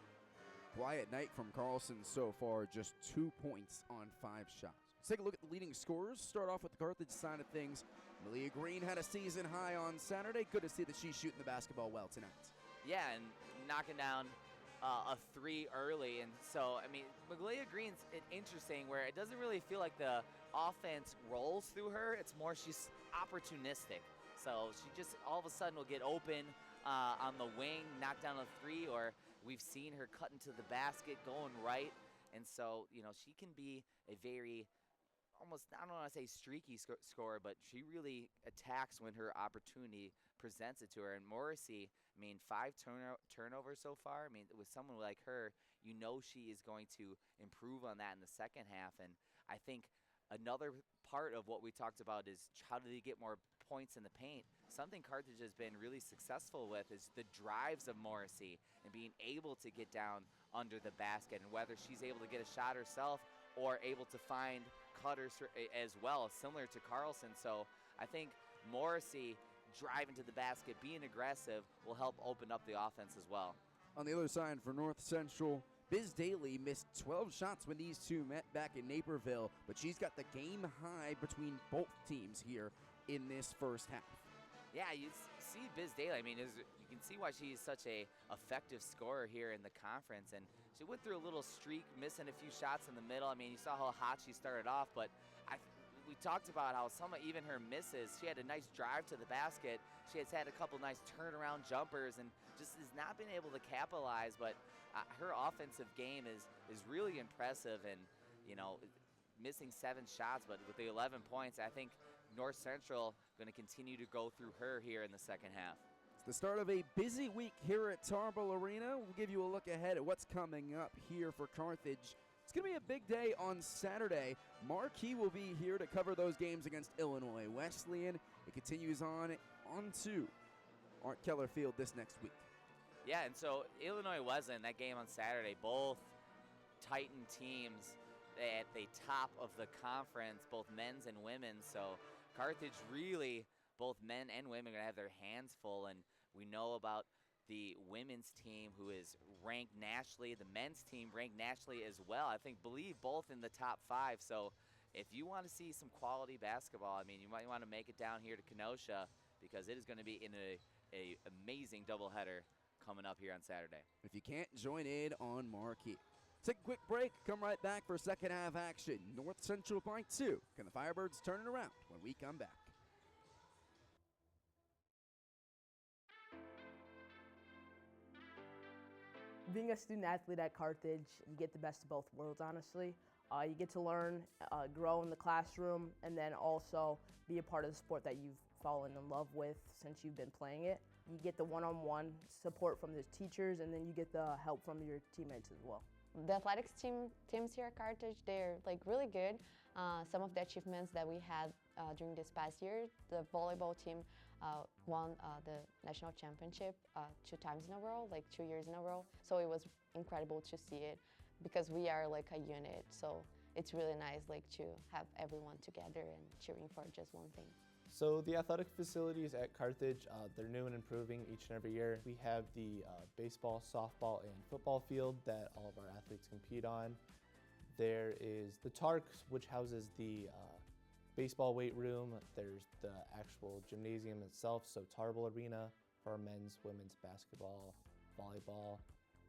Quiet night from Carlson so far, just 2 points on 5 shots. Let's take a look at the leading scorers. Start off with the Carthage side of things. Malia Green had a season high on Saturday. Good to see that she's shooting the basketball well tonight. Yeah, and knocking down a 3 early. And so, I mean, Malia Green's interesting where it doesn't really feel like the offense rolls through her. It's more she's opportunistic. So she just all of a sudden will get open on the wing, knock down a 3, or we've seen her cut into the basket going right. And so, she can be a very almost, I don't want to say streaky scorer, but she really attacks when her opportunity presents it to her. And Morrissey, 5 turnovers so far. With someone like her, she is going to improve on that in the second half. And I think another part of what we talked about is how do they get more points in the paint. Something Carthage has been really successful with is the drives of Morrissey and being able to get down under the basket, and whether she's able to get a shot herself or able to find cutters as well, similar to Carlson. So I think Morrissey driving to the basket, being aggressive, will help open up the offense as well. On the other side for North Central, Biz Daly missed 12 shots when these two met back in Naperville, but she's got the game high between both teams here in this first half. Yeah, you see Biz Daly. You can see why she's such a effective scorer here in the conference. And she went through a little streak, missing a few shots in the middle. You saw how hot she started off, but we talked about how even her misses, she had a nice drive to the basket. She has had a couple nice turnaround jumpers and just has not been able to capitalize. But her offensive game is really impressive. And, missing 7 shots, but with the 11 points, I think North Central going to continue to go through her here in the second half. It's the start of a busy week here at Tarble Arena. We'll give you a look ahead at what's coming up here for Carthage. It's going to be a big day on Saturday. Marquee will be here to cover those games against Illinois Wesleyan. It continues on to Art Keller Field this next week. Yeah, and so Illinois Wesleyan, that game on Saturday, both Titan teams at the top of the conference, both men's and women's. So Carthage really, both men and women, are going to have their hands full. And we know about the women's team, who is ranked nationally, the men's team ranked nationally as well. Believe both in the top 5. So if you want to see some quality basketball, you might want to make it down here to Kenosha, because it is going to be in a amazing doubleheader coming up here on Saturday. If you can't join in on Marquee. Take a quick break, come right back for second half action. North Central by 2. Can the Firebirds turn it around when we come back? Being a student athlete at Carthage, you get the best of both worlds, honestly. You get to learn, grow in the classroom, and then also be a part of the sport that you've fallen in love with since you've been playing it. You get the one-on-one support from the teachers, and then you get the help from your teammates as well. The athletics teams here at Carthage, they're like really good. Some of the achievements that we had during this past year, the volleyball team won the national championship 2 times in a row, like 2 years in a row. So it was incredible to see it because we are like a unit. So it's really nice like to have everyone together and cheering for just one thing. So the athletic facilities at Carthage, they're new and improving each and every year. We have the baseball, softball, and football field that all of our athletes compete on. There is the Tark, which houses the baseball weight room. There's the actual gymnasium itself, so Tarble Arena for our men's, women's basketball, volleyball.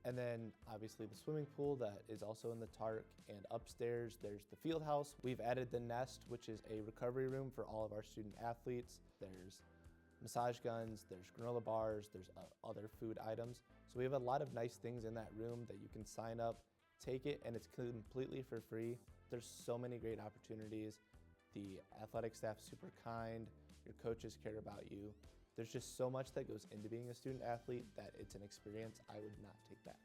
And then obviously the swimming pool that is also in the Tark, and upstairs there's the field house. We've added the Nest, which is a recovery room for all of our student athletes. There's massage guns, there's granola bars, there's other food items. So we have a lot of nice things in that room that you can sign up, take it, and it's completely for free. There's so many great opportunities. The athletic staff's super kind, your coaches care about you. There's just so much that goes into being a student athlete that it's an experience I would not take back.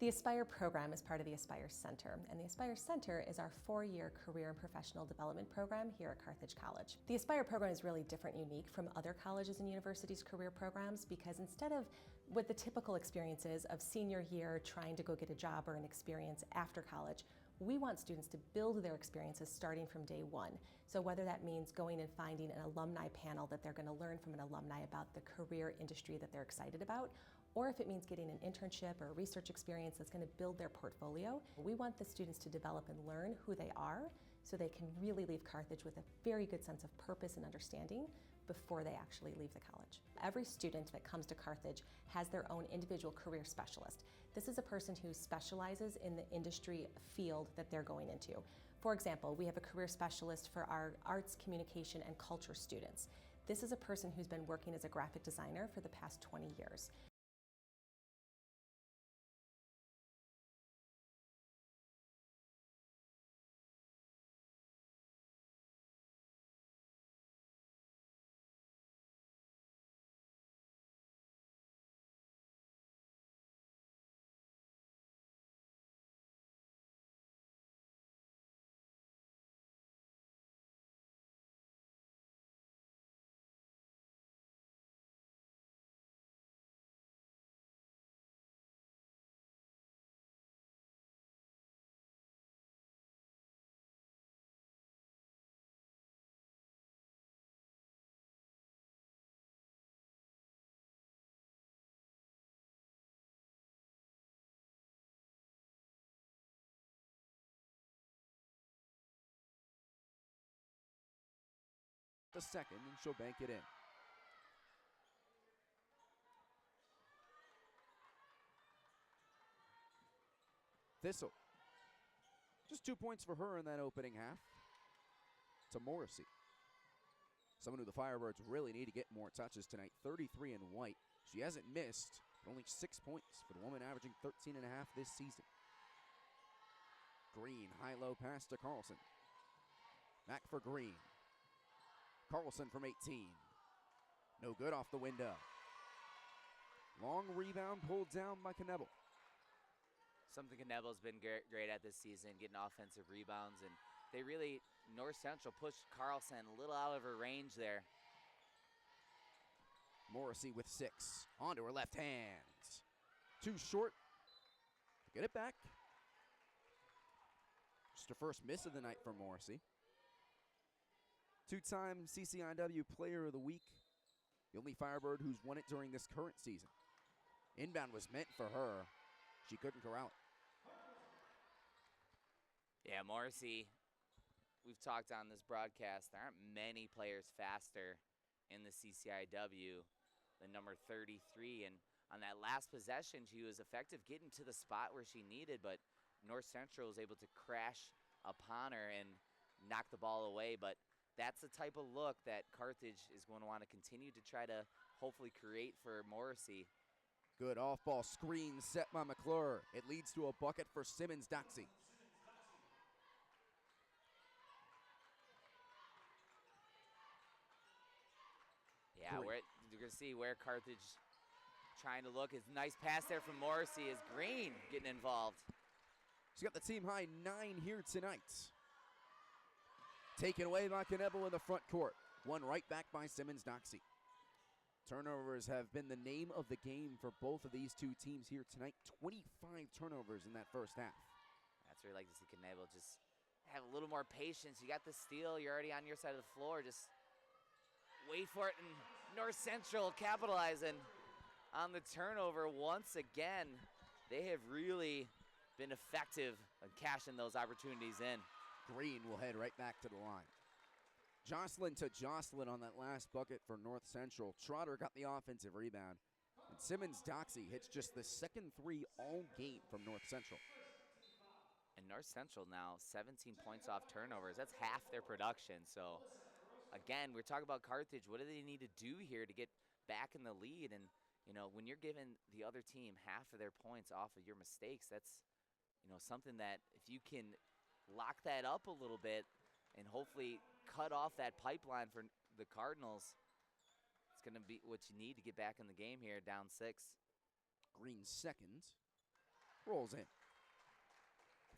The Aspire program is part of the Aspire Center, and the Aspire Center is our 4-year career and professional development program here at Carthage College. The Aspire program is really different and unique from other colleges and universities' career programs because instead of what the typical experiences of senior year trying to go get a job or an experience after college, we want students to build their experiences starting from day one. So whether that means going and finding an alumni panel that they're going to learn from an alumni about the career industry that they're excited about, or if it means getting an internship or a research experience that's going to build their portfolio, we want the students to develop and learn who they are so they can really leave Carthage with a very good sense of purpose and understanding before they actually leave the college. Every student that comes to Carthage has their own individual career specialist. This is a person who specializes in the industry field that they're going into. For example, we have a career specialist for our arts, communication, and culture students. This is a person who's been working as a graphic designer for the past 20 years. The second, and she'll bank it in. Thistle. Just 2 points for her in that opening half. To Morrissey. Someone who the Firebirds really need to get more touches tonight. 33 in white. She hasn't missed, but only 6 points for the woman averaging 13 and a half this season. Green, high-low pass to Carlson. Back for Green. Carlson from 18. No good off the window. Long rebound pulled down by Knebel. Something Knebel's been great at this season, getting offensive rebounds, and they really, North Central pushed Carlson a little out of her range there. Morrissey with 6. Onto her left hand. Too short. get it back. Just her first miss of the night for Morrissey. Two-time CCIW Player of the Week. The only Firebird who's won it during this current season. Inbound was meant for her. She couldn't corral it. Yeah, Morrissey, we've talked on this broadcast, there aren't many players faster in the CCIW than number 33. And on that last possession, she was effective getting to the spot where she needed, but North Central was able to crash upon her and knock the ball away. But that's the type of look that Carthage is going to want to continue to try to hopefully create for Morrissey. Good off-ball screen set by McClure. It leads to a bucket for Simmons-Doxy. Yeah, you're going to see where Carthage trying to look. It's a nice pass there from Morrissey as Green getting involved. She's got the team high 9 here tonight. Taken away by Knebel in the front court. One right back by Simmons-Doxy. Turnovers have been the name of the game for both of these two teams here tonight. 25 turnovers in that first half. That's where you like to see Knebel just have a little more patience. You got the steal. You're already on your side of the floor. Just wait for it, and North Central capitalizing on the turnover once again. They have really been effective in cashing those opportunities in. Green will head right back to the line. Jocelyn to Jocelyn on that last bucket for North Central. Trotter got the offensive rebound. And Simmons-Doxy hits just the second three all game from North Central. And North Central now 17 points off turnovers. That's half their production. So again, we're talking about Carthage. What do they need to do here to get back in the lead? And, you know, when you're giving the other team half of their points off of your mistakes, that's, you know, something that if you can lock that up a little bit and hopefully cut off that pipeline for the Cardinals, it's going to be what you need to get back in the game here, down 6. Green second. Rolls in.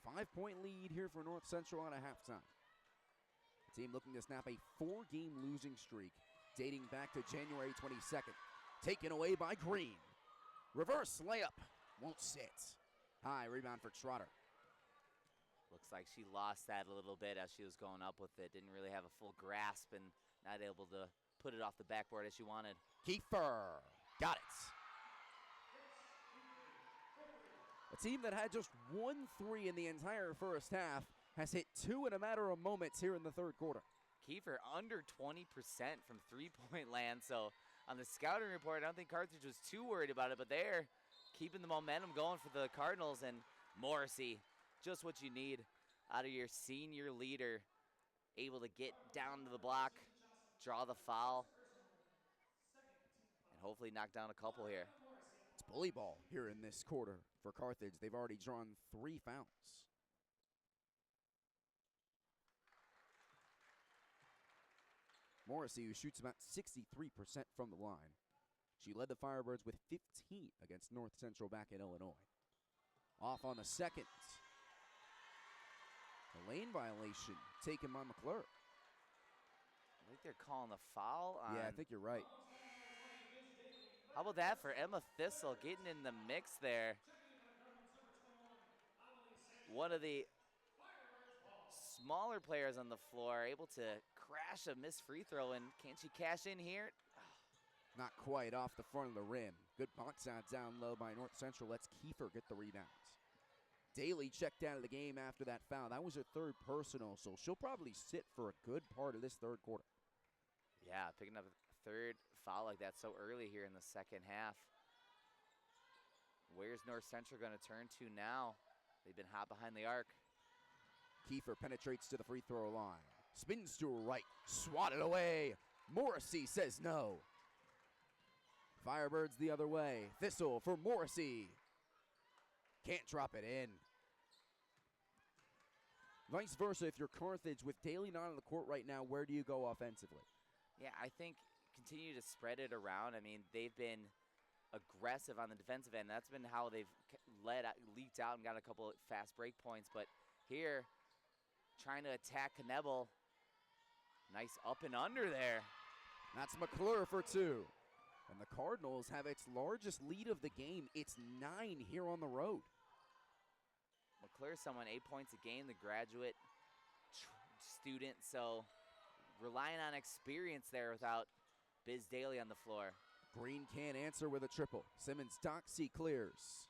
5-point lead here for North Central at a halftime. Team looking to snap a 4-game losing streak dating back to January 22nd. Taken away by Green. Reverse layup. Won't sit. High rebound for Trotter. Looks like she lost that a little bit as she was going up with it. Didn't really have a full grasp and not able to put it off the backboard as she wanted. Kiefer. Got it. A team that had just 1 3 in the entire first half has hit 2 in a matter of moments here in the third quarter. Kiefer under 20% from three-point land. So on the scouting report, I don't think Carthage was too worried about it, but they're keeping the momentum going for the Cardinals. And Morrissey, just what you need out of your senior leader, able to get down to the block, draw the foul, and hopefully knock down a couple here. It's bully ball here in this quarter for Carthage. They've already drawn 3 fouls. Morrissey, who shoots about 63% from the line. She led the Firebirds with 15 against North Central back in Illinois. Off on the second. A lane violation taken by McClure. I think they're calling a foul on. Yeah, I think you're right. How about that for Emma Thistle getting in the mix there? One of the smaller players on the floor able to crash a missed free throw, and can she cash in here? Not quite off the front of the rim. Good box out down low by North Central. Lets Kiefer get the rebounds. Daly checked out of the game after that foul. That was her 3rd personal, so she'll probably sit for a good part of this third quarter. Yeah, picking up a 3rd foul like that so early here in the second half. Where's North Central going to turn to now? They've been hot behind the arc. Kiefer penetrates to the free throw line. Spins to her right. Swatted away. Morrissey says no. Firebirds the other way. Thistle for Morrissey. Can't drop it in. Vice versa, if you're Carthage, with Daly not on the court right now, where do you go offensively? Yeah, I think continue to spread it around. I mean, they've been aggressive on the defensive end. That's been how they've leaked out and got a couple of fast break points. But here, trying to attack Knebel. Nice up and under there. That's McClure for 2. And the Cardinals have its largest lead of the game. It's 9 here on the road. clear someone 8 points a game, the graduate student. So relying on experience there without Biz Daly on the floor. Green can't answer with a triple. Simmons Doxy clears.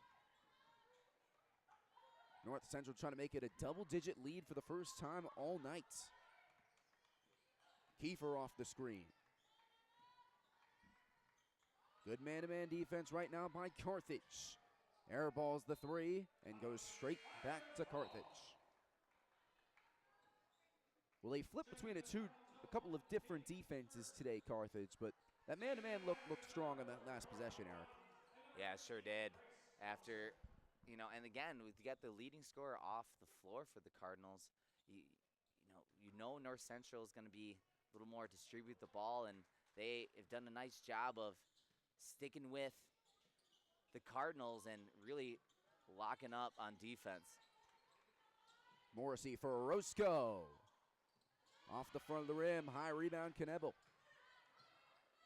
North Central trying to make it a double-digit lead for the first time all night. Kiefer off the screen. Good man-to-man defense right now by Carthage. Airballs the three and goes straight back to Carthage. Well, they flipped between a couple of different defenses today, Carthage, but that man-to-man looked strong on that last possession, Eric. Yeah, sure did. After, and again, we got the leading scorer off the floor for the Cardinals. You know North Central is going to be a little more distribute the ball, and they have done a nice job of sticking with the Cardinals and really locking up on defense. Morrissey for Orozco. Off the front of the rim, high rebound, Knebel.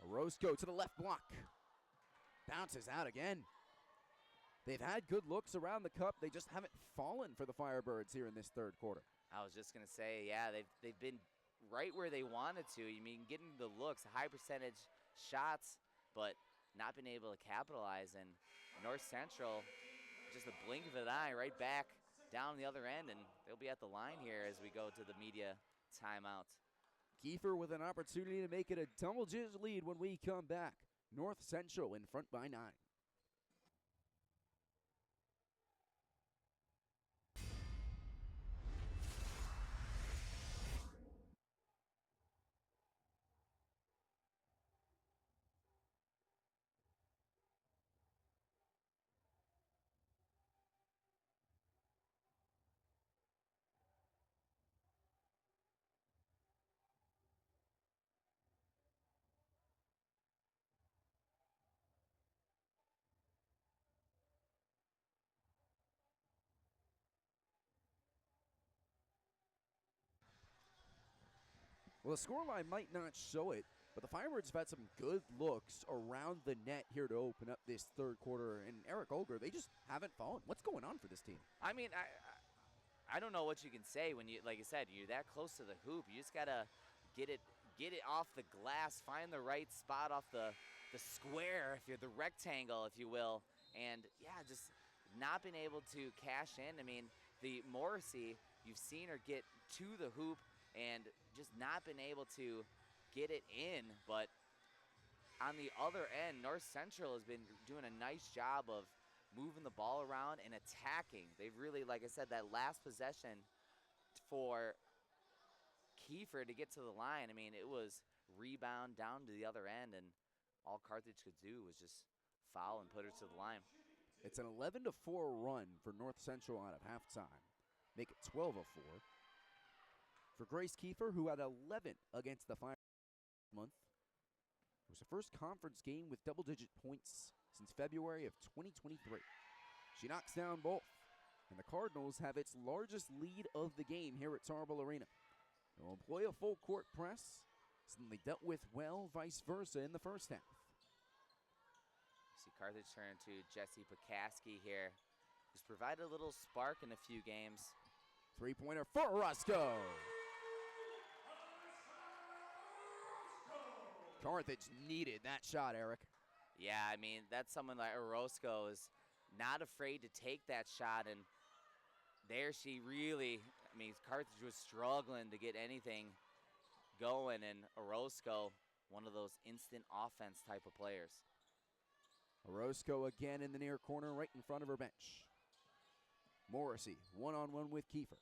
Orozco to the left block. Bounces out again. They've had good looks around the cup. They just haven't fallen for the Firebirds here in this third quarter. I was just going to say, yeah, they've been right where they wanted to. You mean, getting the looks, high percentage shots, but not been able to capitalize. And North Central, just a blink of an eye, right back down the other end, and they'll be at the line here as we go to the media timeout. Kiefer with an opportunity to make it a double-digit lead when we come back. North Central in front by 9. Well, the scoreline might not show it, but the Firebirds have had some good looks around the net here to open up this third quarter. And Eric Elger, they just haven't fallen. What's going on for this team? I mean, I don't know what you can say when you, like I said, you're that close to the hoop. You just gotta get it off the glass, find the right spot off the square, if you're the rectangle, if you will, and yeah, just not been able to cash in. I mean, the Morrissey, you've seen her get to the hoop and just not been able to get it in. But on the other end, North Central has been doing a nice job of moving the ball around and attacking. They've really, like I said, that last possession for Kiefer to get to the line, I mean, it was rebound down to the other end, and all Carthage could do was just foul and put her to the line. It's an 11-4 run for North Central out of halftime. Make it 12-4. For Grace Kiefer, who had 11 against the Fire month. It was her first conference game with double-digit points since February of 2023. She knocks down both, and the Cardinals have its largest lead of the game here at Tarble Arena. They'll employ a full-court press, something they dealt with well, vice versa, in the first half. See Carthage turn to Jesse Pekaski here, who's provided a little spark in a few games. Three-pointer for Orozco. Carthage needed that shot, Eric. Yeah, I mean, that's someone like Orozco is not afraid to take that shot, and there she really, I mean, Carthage was struggling to get anything going, and Orozco, one of those instant offense type of players. Orozco again in the near corner right in front of her bench. Morrissey one-on-one with Kiefer.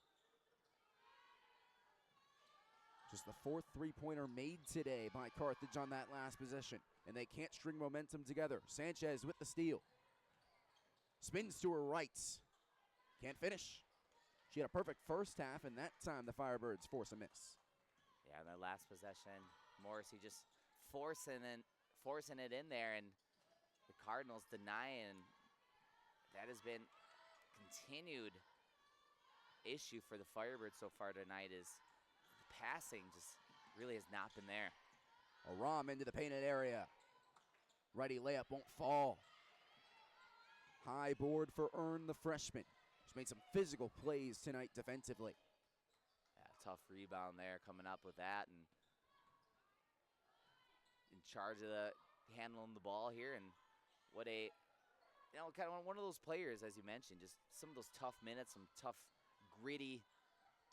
Just the fourth three-pointer made today by Carthage on that last possession, and they can't string momentum together. Sanchez with the steal. Spins to her right. Can't finish. She had a perfect first half, and that time the Firebirds force a miss. Yeah, that last possession, Morrissey just forcing it in there, and the Cardinals denying. That has been continued issue for the Firebirds so far tonight, is passing just really has not been there. Aram into the painted area. Righty layup won't fall. High board for Earn, the freshman. She's made some physical plays tonight defensively. Yeah, tough rebound there, coming up with that, and in charge of the handling the ball here. And what a, kind of one of those players, as you mentioned, just some of those tough minutes, some tough, gritty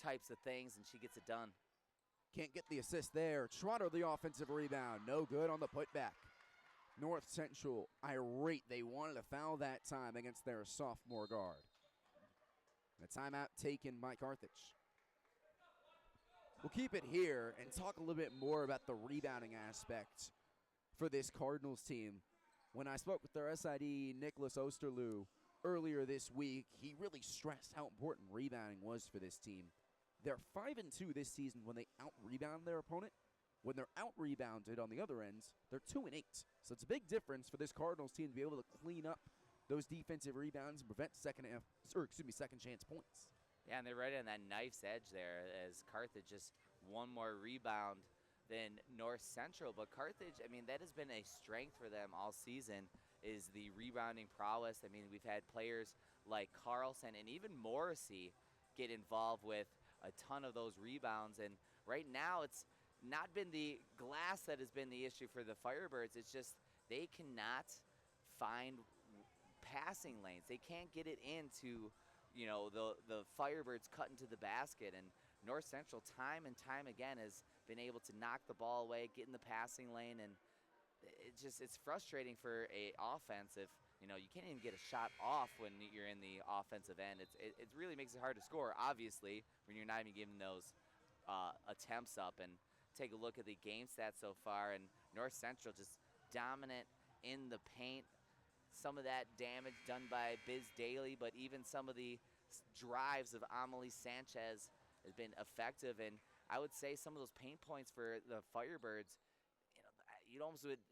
types of things, and she gets it done. Can't get the assist there. Trotter the offensive rebound. No good on the putback. North Central irate. They wanted a foul that time against their sophomore guard. And a timeout taken by Carthage. We'll keep it here and talk a little bit more about the rebounding aspect for this Cardinals team. When I spoke with their SID, Nicholas Osterloo, earlier this week, he really stressed how important rebounding was for this team. They're 5-2 this season when they out-rebound their opponent. When they're out-rebounded on the other ends, they're 2-8. So it's a big difference for this Cardinals team to be able to clean up those defensive rebounds and prevent second chance points. Yeah, and they're right on that knife's edge there, as Carthage just one more rebound than North Central. But Carthage, I mean, that has been a strength for them all season, is the rebounding prowess. I mean, we've had players like Carlson and even Morrissey get involved with a ton of those rebounds. And right now, it's not been the glass that has been the issue for the Firebirds. It's just they cannot find passing lanes. They can't get it into, the Firebirds cut into the basket. And North Central time and time again has been able to knock the ball away, get in the passing lane, and it's frustrating for a offense if you can't even get a shot off when you're in the offensive end. It really makes it hard to score, obviously, when you're not even giving those attempts up. And take a look at the game stats so far, and North Central just dominant in the paint. Some of that damage done by Biz Daly, but even some of the drives of Amelie Sanchez has been effective. And I would say some of those paint points for the Firebirds, you'd almost would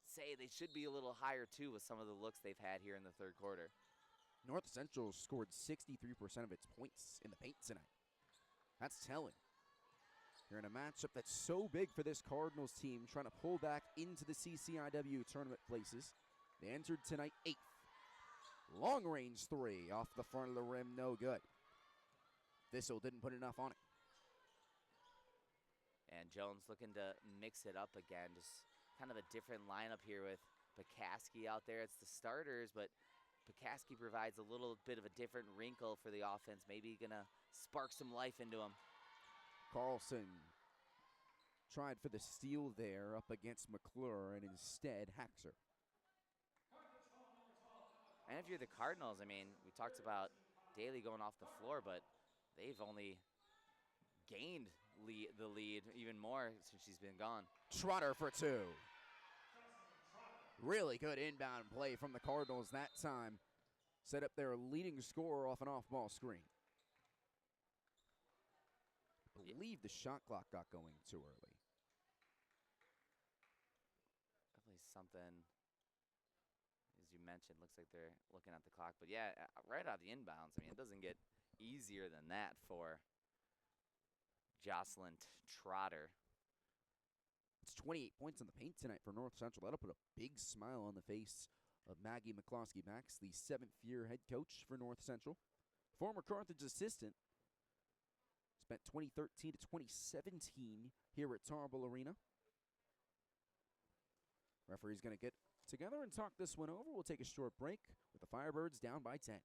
say they should be a little higher too with some of the looks they've had here in the third quarter. North Central scored 63% of its points in the paint tonight. That's telling. You're in a matchup that's so big for this Cardinals team, trying to pull back into the CCIW tournament places. They entered tonight 8th. Long range three off the front of the rim, no good. Thistle didn't put enough on it. And Jones looking to mix it up again. Just kind of a different lineup here with Pekaski out there. It's the starters, but Pekaski provides a little bit of a different wrinkle for the offense. Maybe gonna spark some life into him. Carlson tried for the steal there up against McClure, and instead hacks her. And if you're the Cardinals, I mean, we talked about Daly going off the floor, but they've only gained the lead even more since she's been gone. Trotter for two. Really good inbound play from the Cardinals that time. Set up their leading scorer off an off-ball screen. I believe the shot clock got going too early. Definitely something, as you mentioned, looks like they're looking at the clock. But yeah, right out of the inbounds, I mean, it doesn't get easier than that for Jocelyn Trotter. It's 28 points in the paint tonight for North Central. That'll put a big smile on the face of Maggie McCloskey-Max, the 7th-year head coach for North Central. Former Carthage assistant. Spent 2013 to 2017 here at Tarble Arena. Referee's going to get together and talk this one over. We'll take a short break with the Firebirds down by 10.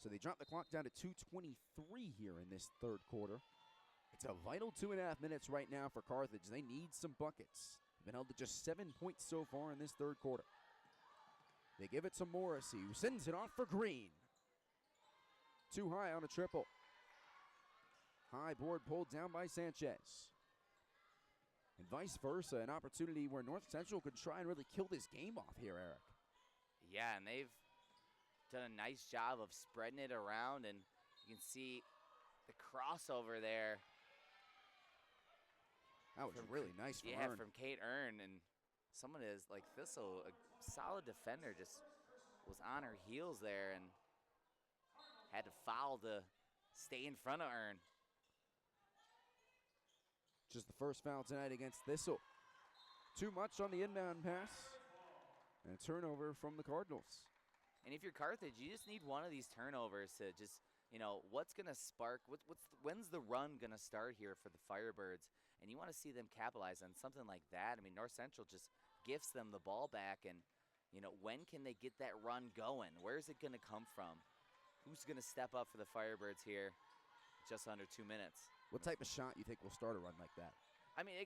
So they drop the clock down to 2:23 here in this third quarter. It's a vital 2.5 minutes right now for Carthage. They need some buckets. They've been held to just 7 points so far in this third quarter. They give it to Morrissey, who sends it off for Green. Too high on a triple. High board pulled down by Sanchez. And vice versa, an opportunity where North Central could try and really kill this game off here, Eric. Yeah, and they've done a nice job of spreading it around, and you can see the crossover there. That was really nice from Earn. From Kate Earn, and someone is like Thistle, a solid defender, just was on her heels there and had to foul to stay in front of Earn. Just the first foul tonight against Thistle. Too much on the inbound pass, and a turnover from the Cardinals. And if you're Carthage, you just need one of these turnovers to just, what's going to spark, when's the run going to start here for the Firebirds? And you want to see them capitalize on something like that. I mean, North Central just gifts them the ball back, and, when can they get that run going? Where is it going to come from? Who's going to step up for the Firebirds here just under 2 minutes? What type of shot you think will start a run like that? I mean,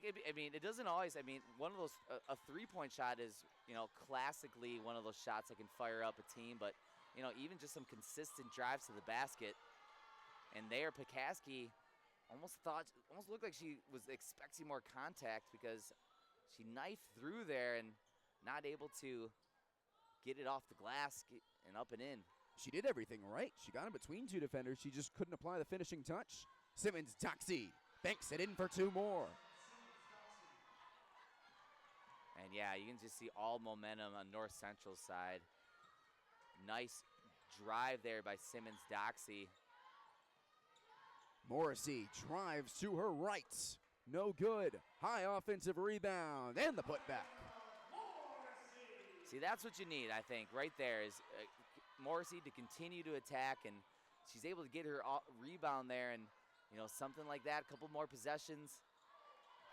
it doesn't always. I mean, one of those a three-point shot is, classically one of those shots that can fire up a team. But, even just some consistent drives to the basket, and there, Pekaski almost looked like she was expecting more contact because she knifed through there and not able to get it off the glass and up and in. She did everything right. She got in between two defenders. She just couldn't apply the finishing touch. Simmons-Doxy banks it in for two more. And yeah, you can just see all momentum on North Central's side. Nice drive there by Simmons-Doxy. Morrissey drives to her right. No good. High offensive rebound and the putback. See, that's what you need, I think, right there is Morrissey to continue to attack, and she's able to get her rebound there, and, something like that, a couple more possessions.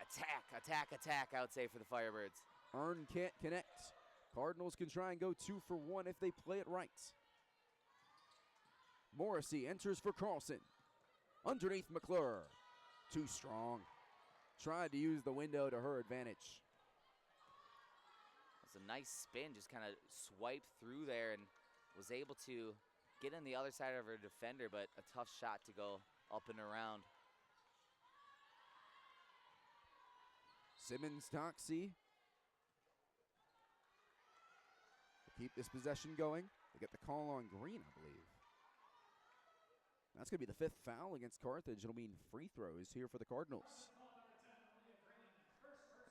Attack, I would say, for the Firebirds. Earn can't connect. Cardinals can try and go 2 for 1 if they play it right. Morrissey enters for Carlson. Underneath McClure. Too strong. Tried to use the window to her advantage. That's a nice spin, just kind of swiped through there and was able to get in the other side of her defender, but a tough shot to go up and around. Simmons-Doxy. Keep this possession going. They get the call on Green, I believe. That's going to be the 5th foul against Carthage. It'll mean free throws here for the Cardinals.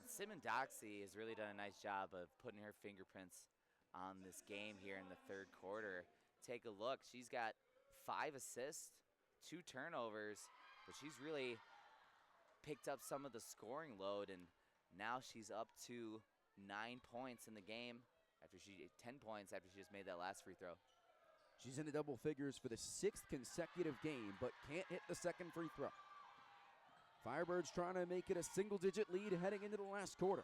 Simmons-Doxy has really done a nice job of putting her fingerprints on this game here in the 3rd quarter. Take a look. She's got 5 assists, 2 turnovers, but she's really picked up some of the scoring load, and now she's up to 9 points in the game. 10 points after she just made that last free throw. She's into double figures for the 6th consecutive game, but can't hit the 2nd free throw. Firebirds trying to make it a single-digit lead heading into the last quarter.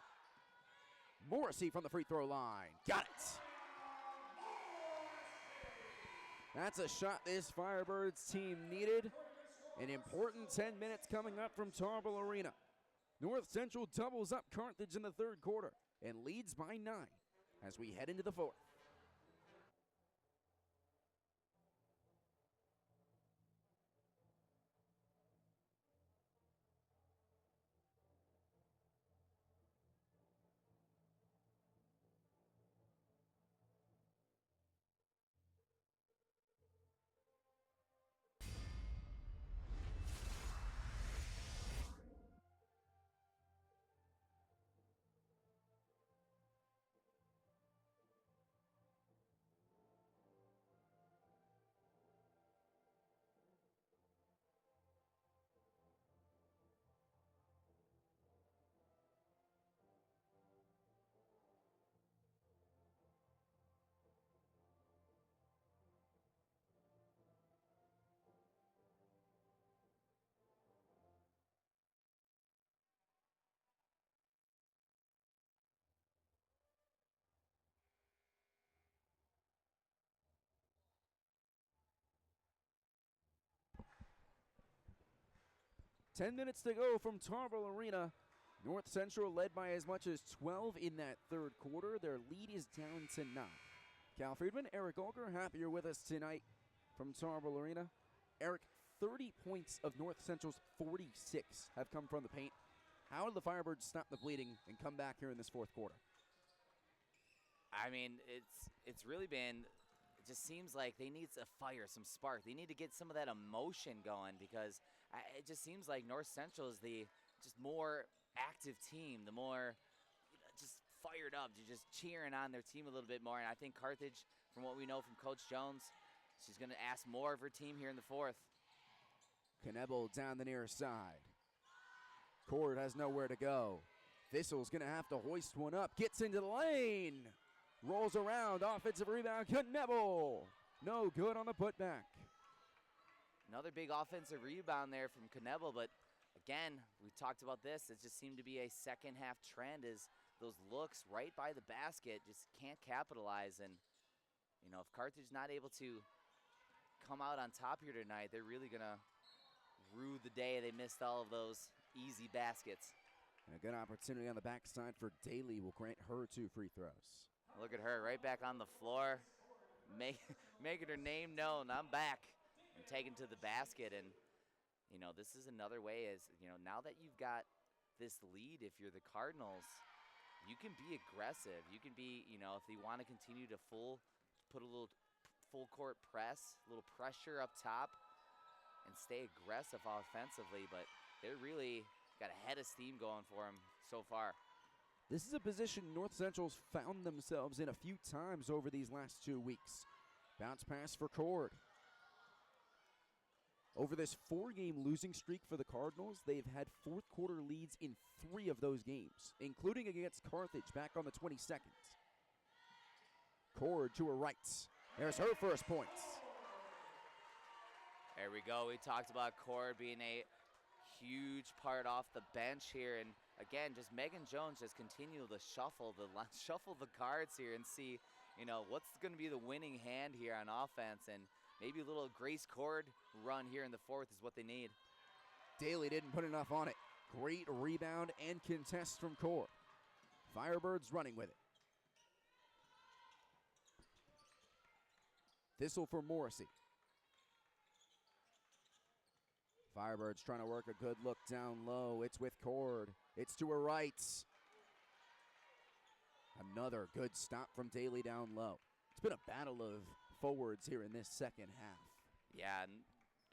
Morrissey from the free throw line. Got it. That's a shot this Firebirds team needed. An important 10 minutes coming up from Tarble Arena. North Central doubles up Carthage in the 3rd quarter and leads by 9 as we head into the 4th. Ten minutes to go from Tarble Arena. North Central led by as much as 12 in that 3rd quarter. Their lead is down to 9. Cal Friedman, Eric Elger, happier with us tonight from Tarble Arena. Eric, 30 points of North Central's 46 have come from the paint. How did the Firebirds stop the bleeding and come back here in this 4th quarter? I mean, it's really been it just seems like they need a fire, some spark. They need to get some of that emotion going because it just seems like North Central is the just more active team, the more just fired up, just cheering on their team a little bit more. And I think Carthage, from what we know from Coach Jones, she's going to ask more of her team here in the fourth. Knebel down the near side. Cord has nowhere to go. Thistle's going to have to hoist one up. Gets into the lane. Rolls around. Offensive rebound. Knebel. No good on the putback. Another big offensive rebound there from Knebel, but again, we talked about this. It just seemed to be a second half trend as those looks right by the basket just can't capitalize. And, you know, if Carthage not able to come out on top here tonight, they're really going to rue the day they missed all of those easy baskets. And a good opportunity on the backside for Daly will grant her 2 free throws. Look at her right back on the floor, making her name known. I'm back and taken to the basket. And, you know, this is another way is, you know, now that you've got this lead, if you're the Cardinals, you can be aggressive. You can be, you know, if they want to continue to put a little full court press, a little pressure up top and stay aggressive offensively. But they're really got a head of steam going for them so far. This is a position North Central's found themselves in a few times over these last 2 weeks. Bounce pass for Cord. Over this 4-game losing streak for the Cardinals, they've had fourth quarter leads in 3 of those games, including against Carthage back on the 22nd. Cord to her right. There's her first points. There we go. We talked about Cord being a huge part off the bench here. And again, just Megan Jones just continue to shuffle the cards here and see, you know, what's going to be the winning hand here on offense. And maybe a little Grace Cord run here in the fourth is what they need. Daly didn't put enough on it. Great rebound and contest from Cord. Firebirds running with it. Thistle for Morrissey. Firebirds trying to work a good look down low. It's with Cord. It's to her right. Another good stop from Daly down low. It's been a battle of forwards here in this second half. Yeah, and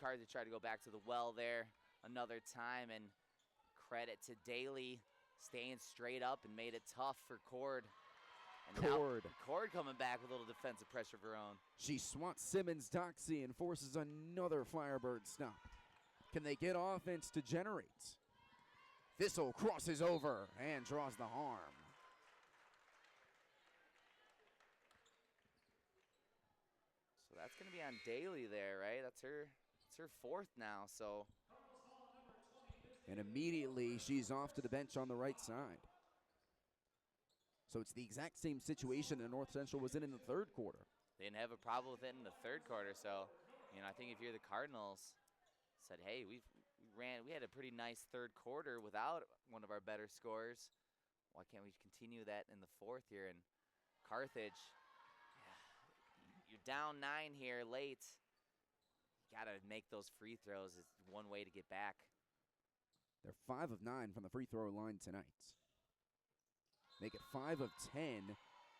Carthage tried to go back to the well there another time, and credit to Daly staying straight up and made it tough for Cord. And Cord. now Cord coming back with a little defensive pressure of her own. She swats Simmons Doxy and forces another Firebird stop. Can they get offense to generate? Thistle crosses over and draws the harm. So that's going to be on Daly there, right? That's her fourth now, so. And immediately she's off to the bench on the right side. So it's the exact same situation that North Central was in the third quarter. They didn't have a problem with it in the third quarter, so, you know, I think if you're the Cardinals, said, hey, we had a pretty nice third quarter without one of our better scorers. Why can't we continue that in the fourth here? And Carthage, you're down 9 here late. You got to make those free throws. It's one way to get back. They're 5 of 9 from the free throw line tonight. Make it 5 of 10,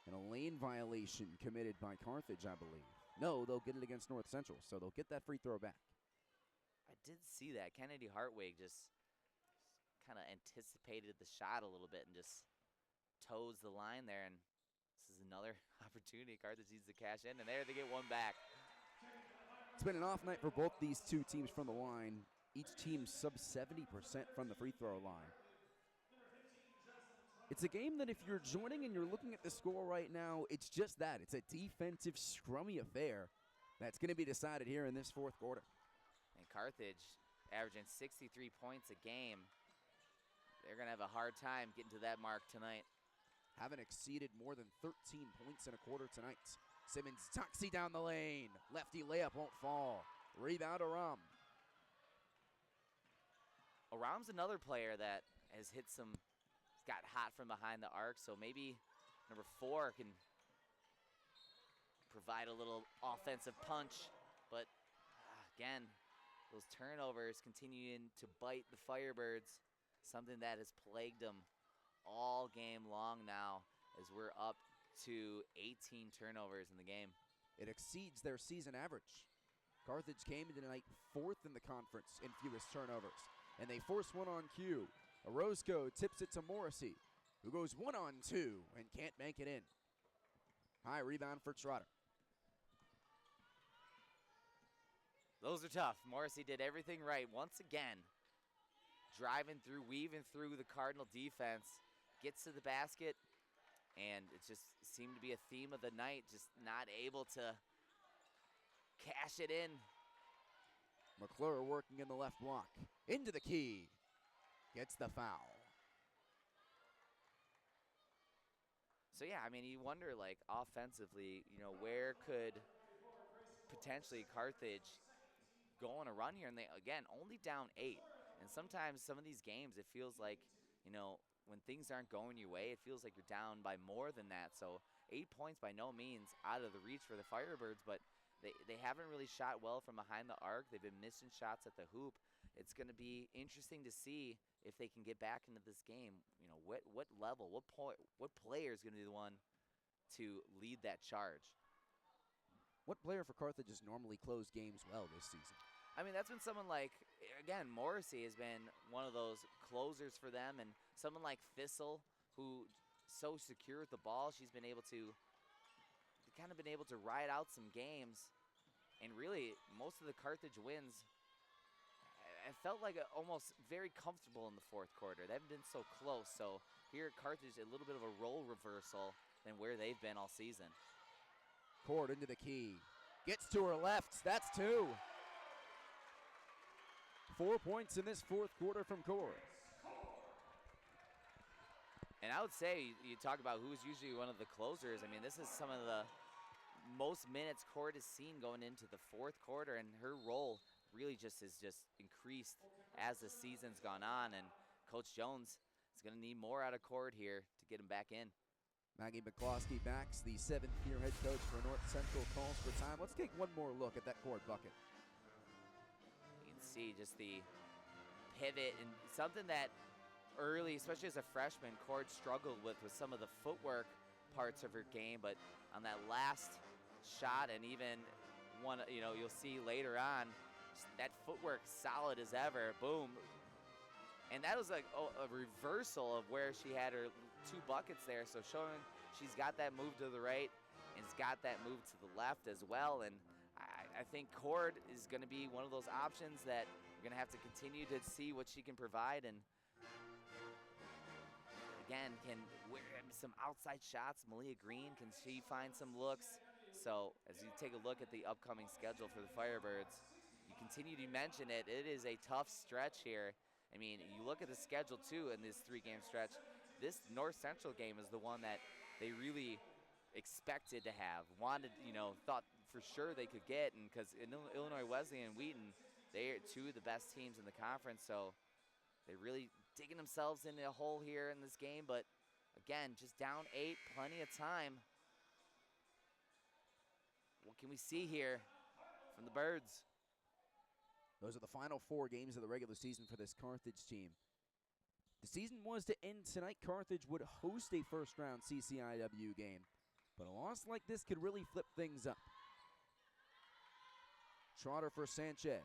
and a lane violation committed by Carthage, I believe. No, they'll get it against North Central, so they'll get that free throw back. I did see that. Kennedy Hartwig just kind of anticipated the shot a little bit and just toes the line there. And this is another opportunity. Carthage needs to cash in, and there they get one back. It's been an off night for both these two teams from the line. Each team sub 70% from the free throw line. It's a game that if you're joining and you're looking at the score right now, it's just that. It's a defensive scrummy affair that's going to be decided here in this fourth quarter. And Carthage averaging 63 points a game. They're going to have a hard time getting to that mark tonight. Haven't exceeded more than 13 points in a quarter tonight. Simmons Toxie down the lane. Lefty layup won't fall. Rebound Aram. Aram's another player that has hit some, got hot from behind the arc, so maybe number 4 can provide a little offensive punch. But again, those turnovers continuing to bite the Firebirds, something that has plagued them all game long now as we're up to 18 turnovers in the game. It exceeds their season average. Carthage came into tonight 4th in the conference in fewest turnovers, and they force one on cue. Orozco tips it to Morrissey, who goes 1-on-2 and can't bank it in. High rebound for Trotter. Those are tough. Morrissey did everything right once again. Driving through, weaving through the Cardinal defense, gets to the basket, and it just seemed to be a theme of the night, just not able to cash it in. McClure working in the left block. Into the key. Gets the foul. So yeah, I mean, you wonder, like, offensively, you know, where could potentially Carthage go on a run here? And they, again, only down 8. And sometimes some of these games, it feels like, you know, when things aren't going your way, it feels like you're down by more than that. So 8 points by no means out of the reach for the Firebirds, but they haven't really shot well from behind the arc. They've been missing shots at the hoop. It's going to be interesting to see if they can get back into this game. You know, what level, what player is going to be the one to lead that charge? What player for Carthage has normally closed games well this season? I mean, that's been someone like, again, Morrissey has been one of those closers for them, and someone like Thistle, who so secure with the ball, she's been able to kind of been able to ride out some games, and really most of the Carthage wins, I felt like almost very comfortable in the fourth quarter. They haven't been so close, so here at Carthage, a little bit of a role reversal than where they've been all season. Cord into the key. Gets to her left. That's 2. 4 points in this fourth quarter from Cord. And I would say, you talk about who's usually one of the closers. I mean, this is some of the most minutes Cord has seen going into the fourth quarter, and her role really just has increased as the season's gone on, and Coach Jones is going to need more out of Cord here to get him back in. Maggie McCloskey backs, the 7th-year head coach for North Central, calls for time. Let's take one more look at that Cord bucket. You can see just the pivot, and something that early, especially as a freshman, Cord struggled with some of the footwork parts of her game, but on that last shot, and even one, you know, you'll see later on, that footwork solid as ever, boom. And that was like a reversal of where she had her 2 buckets there, so showing she's got that move to the right and has got that move to the left as well. And I think Cord is going to be one of those options that we're going to have to continue to see what she can provide. And again, can some outside shots. Malia Green, can she find some looks? So as you take a look at the upcoming schedule for the Firebirds, you continue to mention it. It is a tough stretch here. I mean, you look at the schedule too in this 3-game stretch. This North Central game is the one that they really expected to have, wanted, you know, thought for sure they could get, and because Illinois Wesleyan and Wheaton, they are 2 of the best teams in the conference, so they're really digging themselves into a hole here in this game. But again, just down 8, plenty of time. What can we see here from the Birds? Those are the final 4 games of the regular season for this Carthage team. The season was to end tonight. Carthage would host a first-round CCIW game, but a loss like this could really flip things up. Trotter for Sanchez.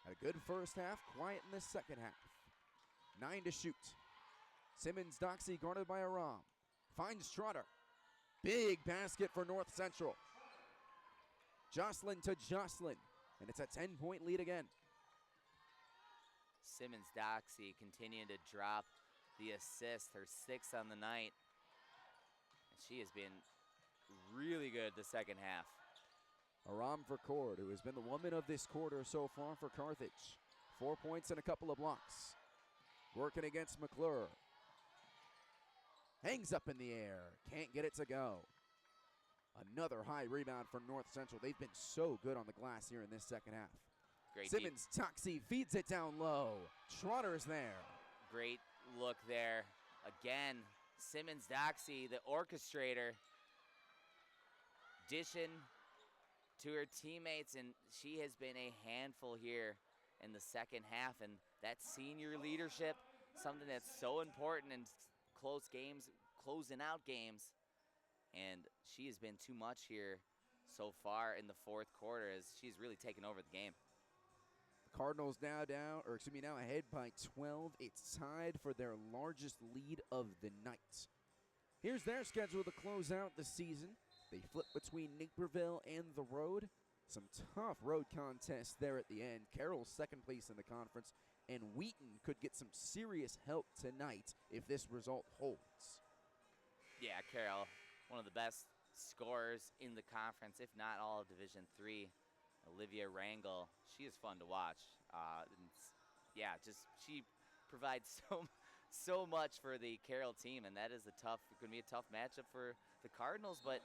Had a good first half, quiet in the second half. 9 to shoot. Simmons-Doxey guarded by Aram. Finds Trotter. Big basket for North Central. Jocelyn to Jocelyn, and it's a 10-point lead again. Simmons-Doxey continuing to drop the assist, her 6th on the night. And she has been really good the second half. Aram for Cord, who has been the woman of this quarter so far for Carthage. 4 points and a couple of blocks. Working against McClure. Hangs up in the air, can't get it to go. Another high rebound from North Central. They've been so good on the glass here in this second half. Great Simmons-Doxey feeds it down low. Trotter's there. Great look there. Again, Simmons-Doxey, the orchestrator, dishing to her teammates, and she has been a handful here in the second half. And that senior leadership, something that's so important in close games, closing out games. And she has been too much here so far in the fourth quarter as she's really taken over the game. Cardinals now now ahead by 12. It's tied for their largest lead of the night. Here's their schedule to close out the season. They flip between Naperville and the road. Some tough road contests there at the end. Carroll's second place in the conference, and Wheaton could get some serious help tonight if this result holds. Yeah, Carroll, one of the best scorers in the conference, if not all of Division III. Olivia Rangel, she is fun to watch. She provides so much for the Carroll team, and that is going to be a tough matchup for the Cardinals. But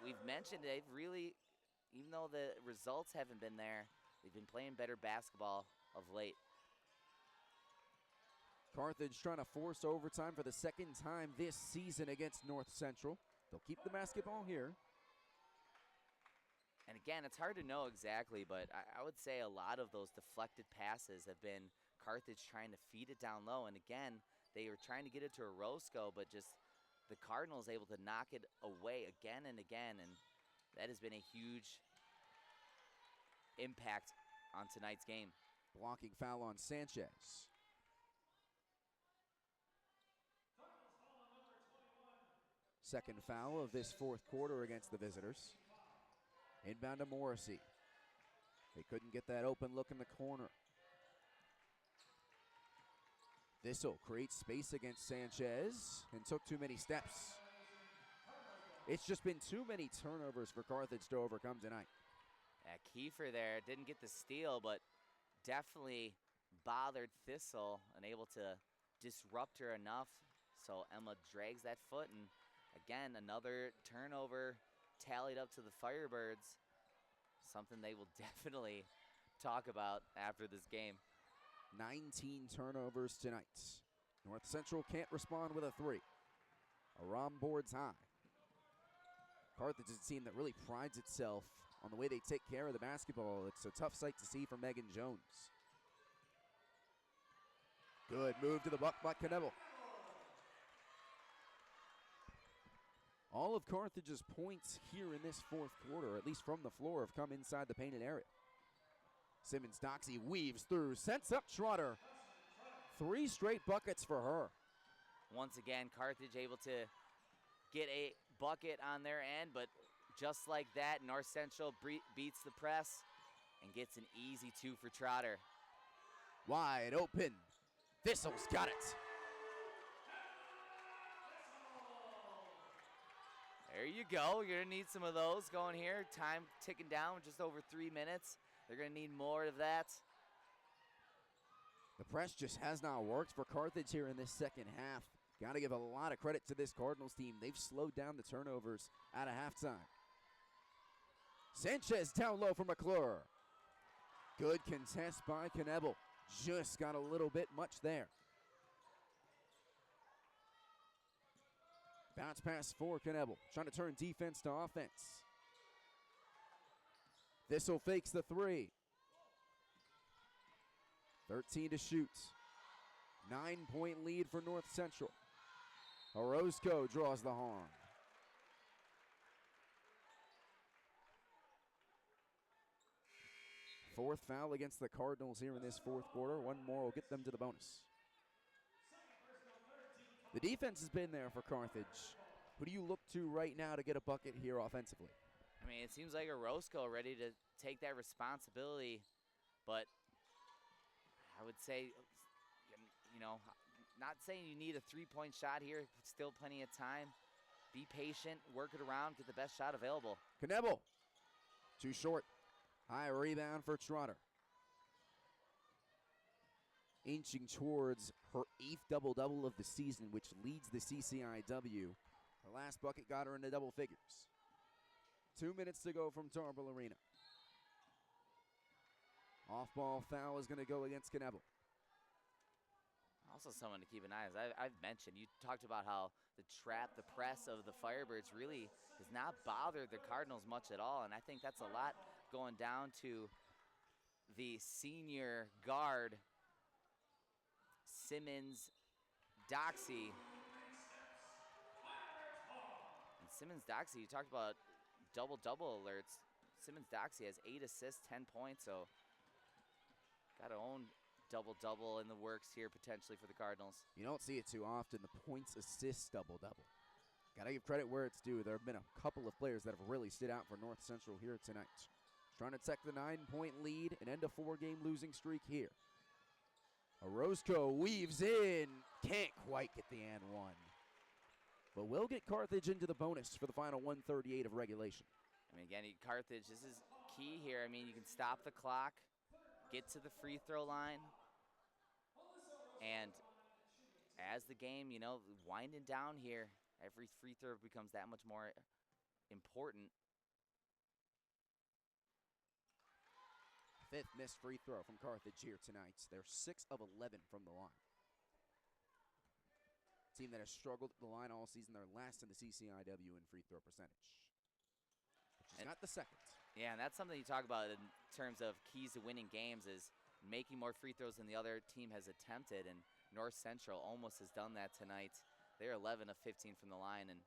we've mentioned they've really, even though the results haven't been there, they've been playing better basketball of late. Carthage trying to force overtime for the second time this season against North Central. They'll keep the basketball here. And again, it's hard to know exactly, but I would say a lot of those deflected passes have been Carthage trying to feed it down low. And again, they were trying to get it to Orozco, but just the Cardinals able to knock it away again and again. And that has been a huge impact on tonight's game. Blocking foul on Sanchez. Second foul of this fourth quarter against the visitors. Inbound to Morrissey. They couldn't get that open look in the corner. This'll create space against Sanchez and took too many steps. It's just been too many turnovers for Carthage to overcome tonight. Kiefer there didn't get the steal, but definitely bothered Thistle and able to disrupt her enough. So Emma drags that foot, and again, another turnover tallied up to the Firebirds. Something they will definitely talk about after this game. 19 turnovers tonight. North Central can't respond with a three. Aram boards high. Carthage is a team that really prides itself on the way they take care of the basketball. It's a tough sight to see for Megan Jones. Good move to the buck by Knebel. All of Carthage's points here in this fourth quarter, at least from the floor, have come inside the painted area. Simmons-Doxy weaves through, sets up Schroeder. 3 straight buckets for her. Once again, Carthage able to get a bucket on their end, but just like that, North Central beats the press and gets an easy 2 for Trotter. Wide open. Thistle's got it. There you go. You're going to need some of those going here. Time ticking down, just over 3 minutes. They're going to need more of that. The press just has not worked for Carthage here in this second half. Got to give a lot of credit to this Cardinals team. They've slowed down the turnovers at a halftime. Sanchez down low for McClure. Good contest by Knebel. Just got a little bit much there. Bounce pass for Knebel. Trying to turn defense to offense. Thistle fakes the 3. 13 to shoot. 9-point lead for North Central. Orozco draws the horn. Fourth foul against the Cardinals here in this fourth quarter. One more will get them to the bonus. The defense has been there for Carthage. Who do you look to right now to get a bucket here offensively? I mean, it seems like Orozco ready to take that responsibility, but I would say, you know, not saying you need a 3-point shot here. Still plenty of time. Be patient, work it around, get the best shot available. Knebel, too short. High rebound for Trotter. Inching towards her 8th double-double of the season, which leads the CCIW. Her last bucket got her into double figures. 2 minutes to go from Tarble Arena. Off-ball foul is going to go against Knebel. Also someone to keep an eye on, as I've mentioned, you talked about how the press of the Firebirds really has not bothered the Cardinals much at all, and I think that's a lot going down to the senior guard, Simmons-Doxy. And Simmons-Doxy, you talked about double-double alerts. Simmons-Doxy has 8 assists, 10 points, so got our own double-double in the works here potentially for the Cardinals. You don't see it too often, the points assists double-double. Got to give credit where it's due. There have been a couple of players that have really stood out for North Central here tonight. Trying to take the 9-point lead and end a 4-game losing streak here. Orozco weaves in, can't quite get the and one. But we'll get Carthage into the bonus for the final 138 of regulation. I mean, again, Carthage, this is key here. I mean, you can stop the clock, get to the free throw line, and as the game, winding down here, every free throw becomes that much more important. 5th missed free throw from Carthage here tonight. They're 6 of 11 from the line. Team that has struggled at the line all season. They're last in the CCIW in free throw percentage. Which is not the second. Yeah, and that's something you talk about in terms of keys to winning games is making more free throws than the other team has attempted, and North Central almost has done that tonight. They're 11 of 15 from the line, and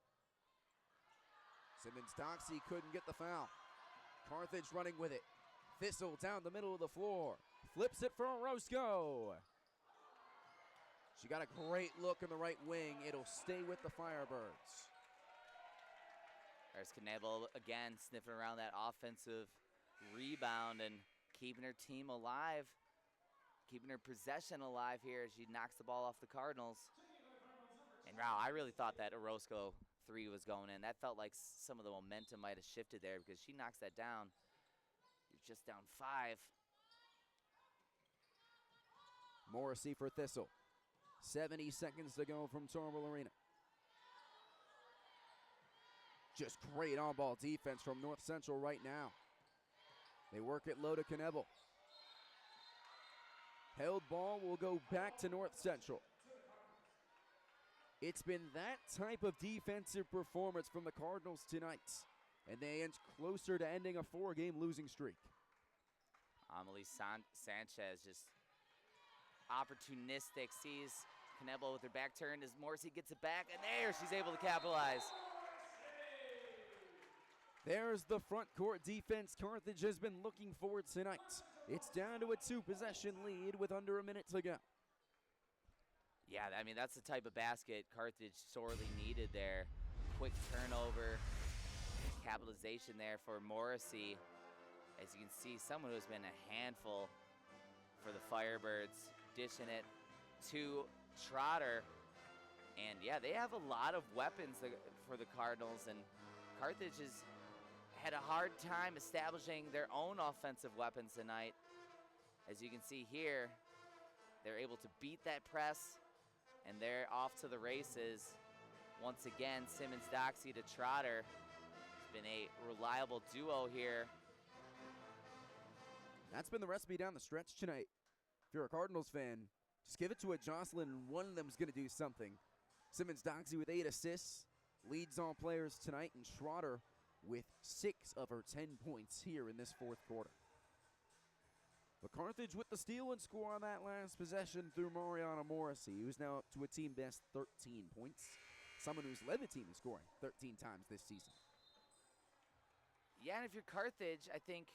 Simmons-Doxy couldn't get the foul. Carthage running with it. Thistle down the middle of the floor. Flips it for Orozco. She got a great look in the right wing. It'll stay with the Firebirds. There's Knebel again sniffing around that offensive rebound and keeping her team alive, keeping her possession alive here as she knocks the ball off the Cardinals. And wow, I really thought that Orozco 3 was going in. That felt like some of the momentum might have shifted there because she knocks that down. You're just down 5. Morrissey for Thistle. 70 seconds to go from Tarble Arena. Just great on-ball defense from North Central right now. They work it low to Knebel. Held ball will go back to North Central. It's been that type of defensive performance from the Cardinals tonight, and they inch closer to ending a 4-game losing streak. Amelie Sanchez just opportunistic, sees Knebel with her back turned as Morrissey gets it back, and there she's able to capitalize. There's the front court defense Carthage has been looking for tonight. It's down to a 2-possession lead with under a minute to go. Yeah, I mean, that's the type of basket Carthage sorely needed there. Quick turnover, capitalization there for Morrissey. As you can see, someone who's been a handful for the Firebirds, dishing it to Trotter. And yeah, they have a lot of weapons for the Cardinals, and Carthage has had a hard time establishing their own offensive weapons tonight. As you can see here, they're able to beat that press, and they're off to the races. Once again, Simmons-Doxy to Trotter. It's been a reliable duo here. That's been the recipe down the stretch tonight. If you're a Cardinals fan, just give it to a Jocelyn, and one of them's going to do something. Simmons-Doxy with 8 assists, leads all players tonight, and Trotter with 6 of her 10 points here in this 4th quarter. But Carthage with the steal and score on that last possession through Mariana Morrissey, who's now up to a team best 13 points. Someone who's led the team in scoring 13 times this season. Yeah, and if you're Carthage, I think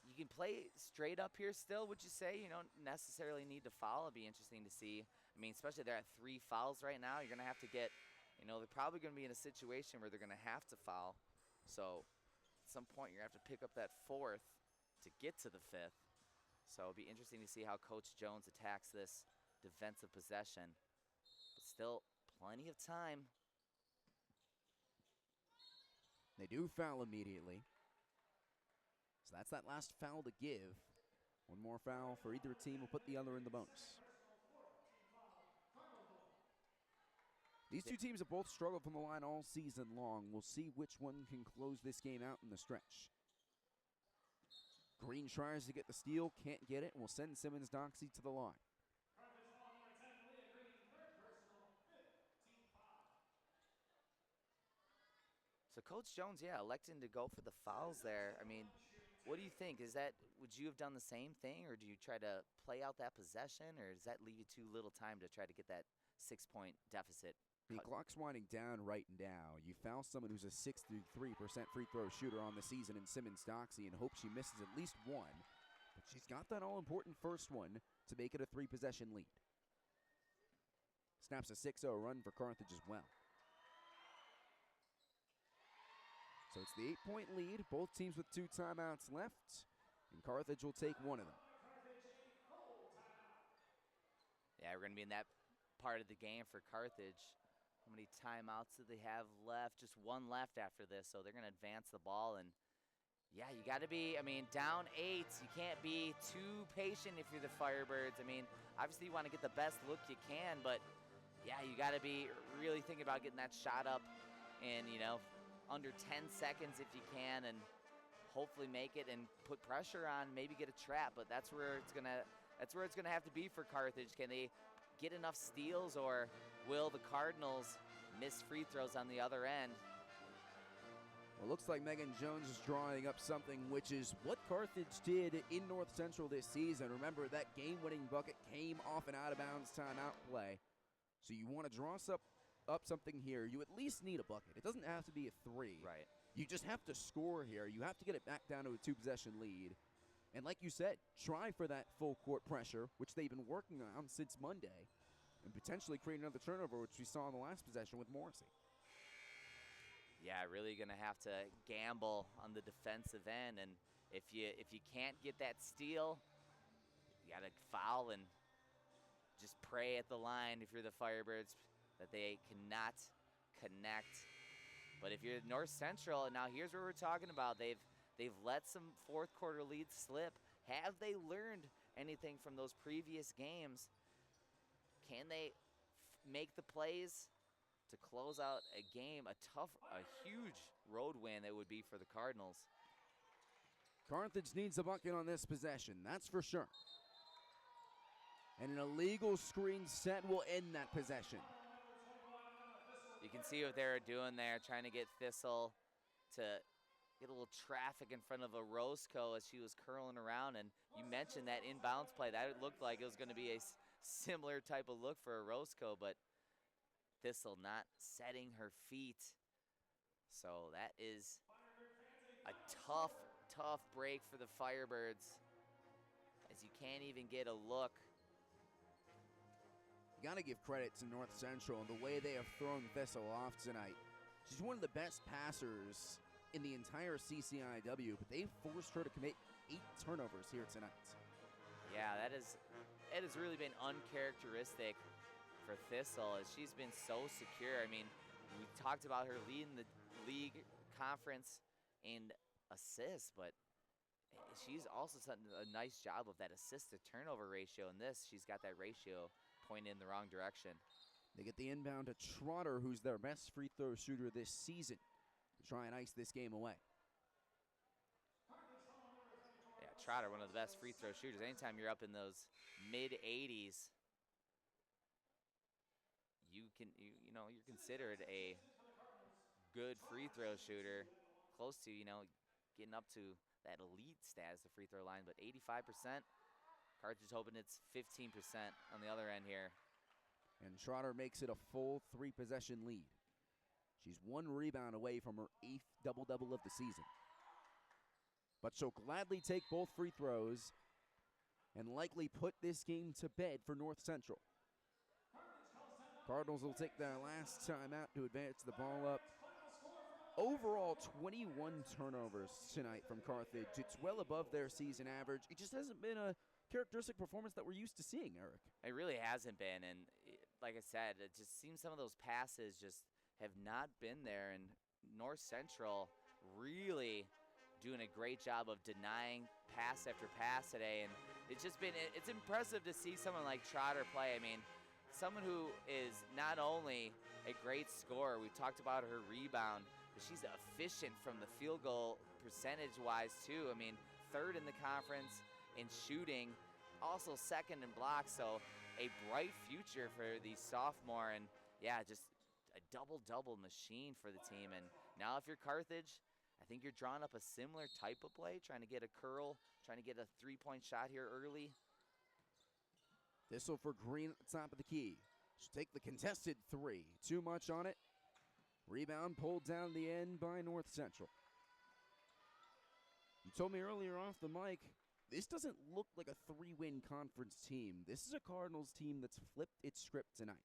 you can play straight up here still, would you say? You don't necessarily need to foul. It'd be interesting to see. I mean, especially they're at 3 fouls right now. You're going to have to get, they're probably going to be in a situation where they're going to have to foul. So at some point, you're going to have to pick up that 4th to get to the 5th. So it'll be interesting to see how Coach Jones attacks this defensive possession. But still, plenty of time. They do foul immediately. So that's that last foul to give. One more foul for either team will put the other in the bonus. These two teams have both struggled from the line all season long. We'll see which one can close this game out in the stretch. Green tries to get the steal, can't get it, and will send Simmons-Doxy to the line. So Coach Jones, electing to go for the fouls there. I mean, what do you think? Would you have done the same thing, or do you try to play out that possession, or does that leave you too little time to try to get that 6-point deficit The clock's winding down right now. You foul someone who's a 63% free throw shooter on the season in Simmons Doxey and hope she misses at least one. But she's got that all-important first one to make it a 3-possession lead. Snaps a 6-0 run for Carthage as well. So it's the 8-point lead, both teams with 2 timeouts left, and Carthage will take one of them. Yeah, we're going to be in that part of the game for Carthage. How many timeouts do they have left? Just one left after this, so they're going to advance the ball. And, yeah, you got to be, down 8. You can't be too patient if you're the Firebirds. Obviously you want to get the best look you can, but, yeah, you got to be really thinking about getting that shot up in, under 10 seconds if you can, and hopefully make it and put pressure on, maybe get a trap. But that's where it's gonna have to be for Carthage. Can they get enough steals, or will the Cardinals miss free throws on the other end? Well, it looks like Megan Jones is drawing up something, which is what Carthage did in North Central this season. Remember, that game-winning bucket came off an out-of-bounds timeout play. So you want to draw up something here. You at least need a bucket. It doesn't have to be a 3. Right. You just have to score here. You have to get it back down to a 2-possession lead. And like you said, try for that full court pressure, which they've been working on since Monday, and potentially create another turnover, which we saw in the last possession with Morrissey. Yeah, really going to have to gamble on the defensive end, and if you can't get that steal, you got to foul and just pray at the line if you're the Firebirds that they cannot connect. But if you're North Central, and now here's what we're talking about. They've let some fourth quarter leads slip. Have they learned anything from those previous games? Can they make the plays to close out a game, a huge road win it would be for the Cardinals? Carthage needs a bucket on this possession, that's for sure. And an illegal screen set will end that possession. You can see what they're doing there, trying to get Thistle to get a little traffic in front of a Roscoe as she was curling around. And you mentioned that inbounds play. That looked like it was going to be a similar type of look for a Roscoe, but Thistle not setting her feet. So that is a tough break for the Firebirds, as you can't even get a look. You got to give credit to North Central and the way they have thrown Thistle off tonight. She's one of the best passers in the entire CCIW, but they've forced her to commit 8 turnovers here tonight. Yeah, it has really been uncharacteristic for Thistle, as she's been so secure. We talked about her leading the league conference in assists, but she's also done a nice job of that assist to turnover ratio. In this, she's got that ratio pointed in the wrong direction. They get the inbound to Trotter, who's their best free throw shooter this season, to try and ice this game away. Yeah, Trotter, one of the best free throw shooters. Anytime you're up in those mid-80s, you're considered a good free throw shooter, close to, getting up to that elite status, the free throw line. But 85%, Carthage hoping it's 15% on the other end here. And Trotter makes it a full 3-possession lead. She's 1 rebound away from her 8th double-double of the season. But she'll gladly take both free throws and likely put this game to bed for North Central. Cardinals will take their last time out to advance the ball up. Overall, 21 turnovers tonight from Carthage. It's well above their season average. It just hasn't been a characteristic performance that we're used to seeing, Eric. It really hasn't been, and like I said, it just seems some of those passes just have not been there, and North Central really doing a great job of denying pass after pass today, and it's impressive to see someone like Trotter play. Someone who is not only a great scorer, we've talked about her rebound, but she's efficient from the field goal percentage-wise too. 3rd in the conference in shooting, also 2nd in blocks, so a bright future for the sophomore, and yeah, just a double-double machine for the team. And now if you're Carthage, I think you're drawing up a similar type of play, trying to get a curl, trying to get a 3-point shot here early. Thistle for Green at the top of the key. She'll take the contested three. Too much on it. Rebound pulled down the end by North Central. You told me earlier off the mic, this doesn't look like a 3-win conference team. This is a Cardinals team that's flipped its script tonight.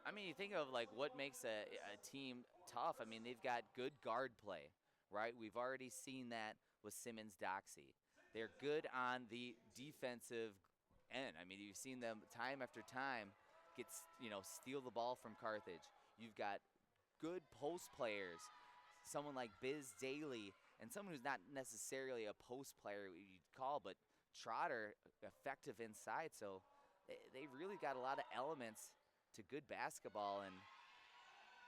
I mean, you think of like what makes a team tough. I mean, they've got good guard play, right? We've already seen that with Simmons Doxy. They're good on the defensive end. I mean, you've seen them time after time steal the ball from Carthage. You've got good post players, someone like Biz Daly, and someone who's not necessarily a post player you'd call, but Trotter, effective inside. So they've really got a lot of elements to good basketball, and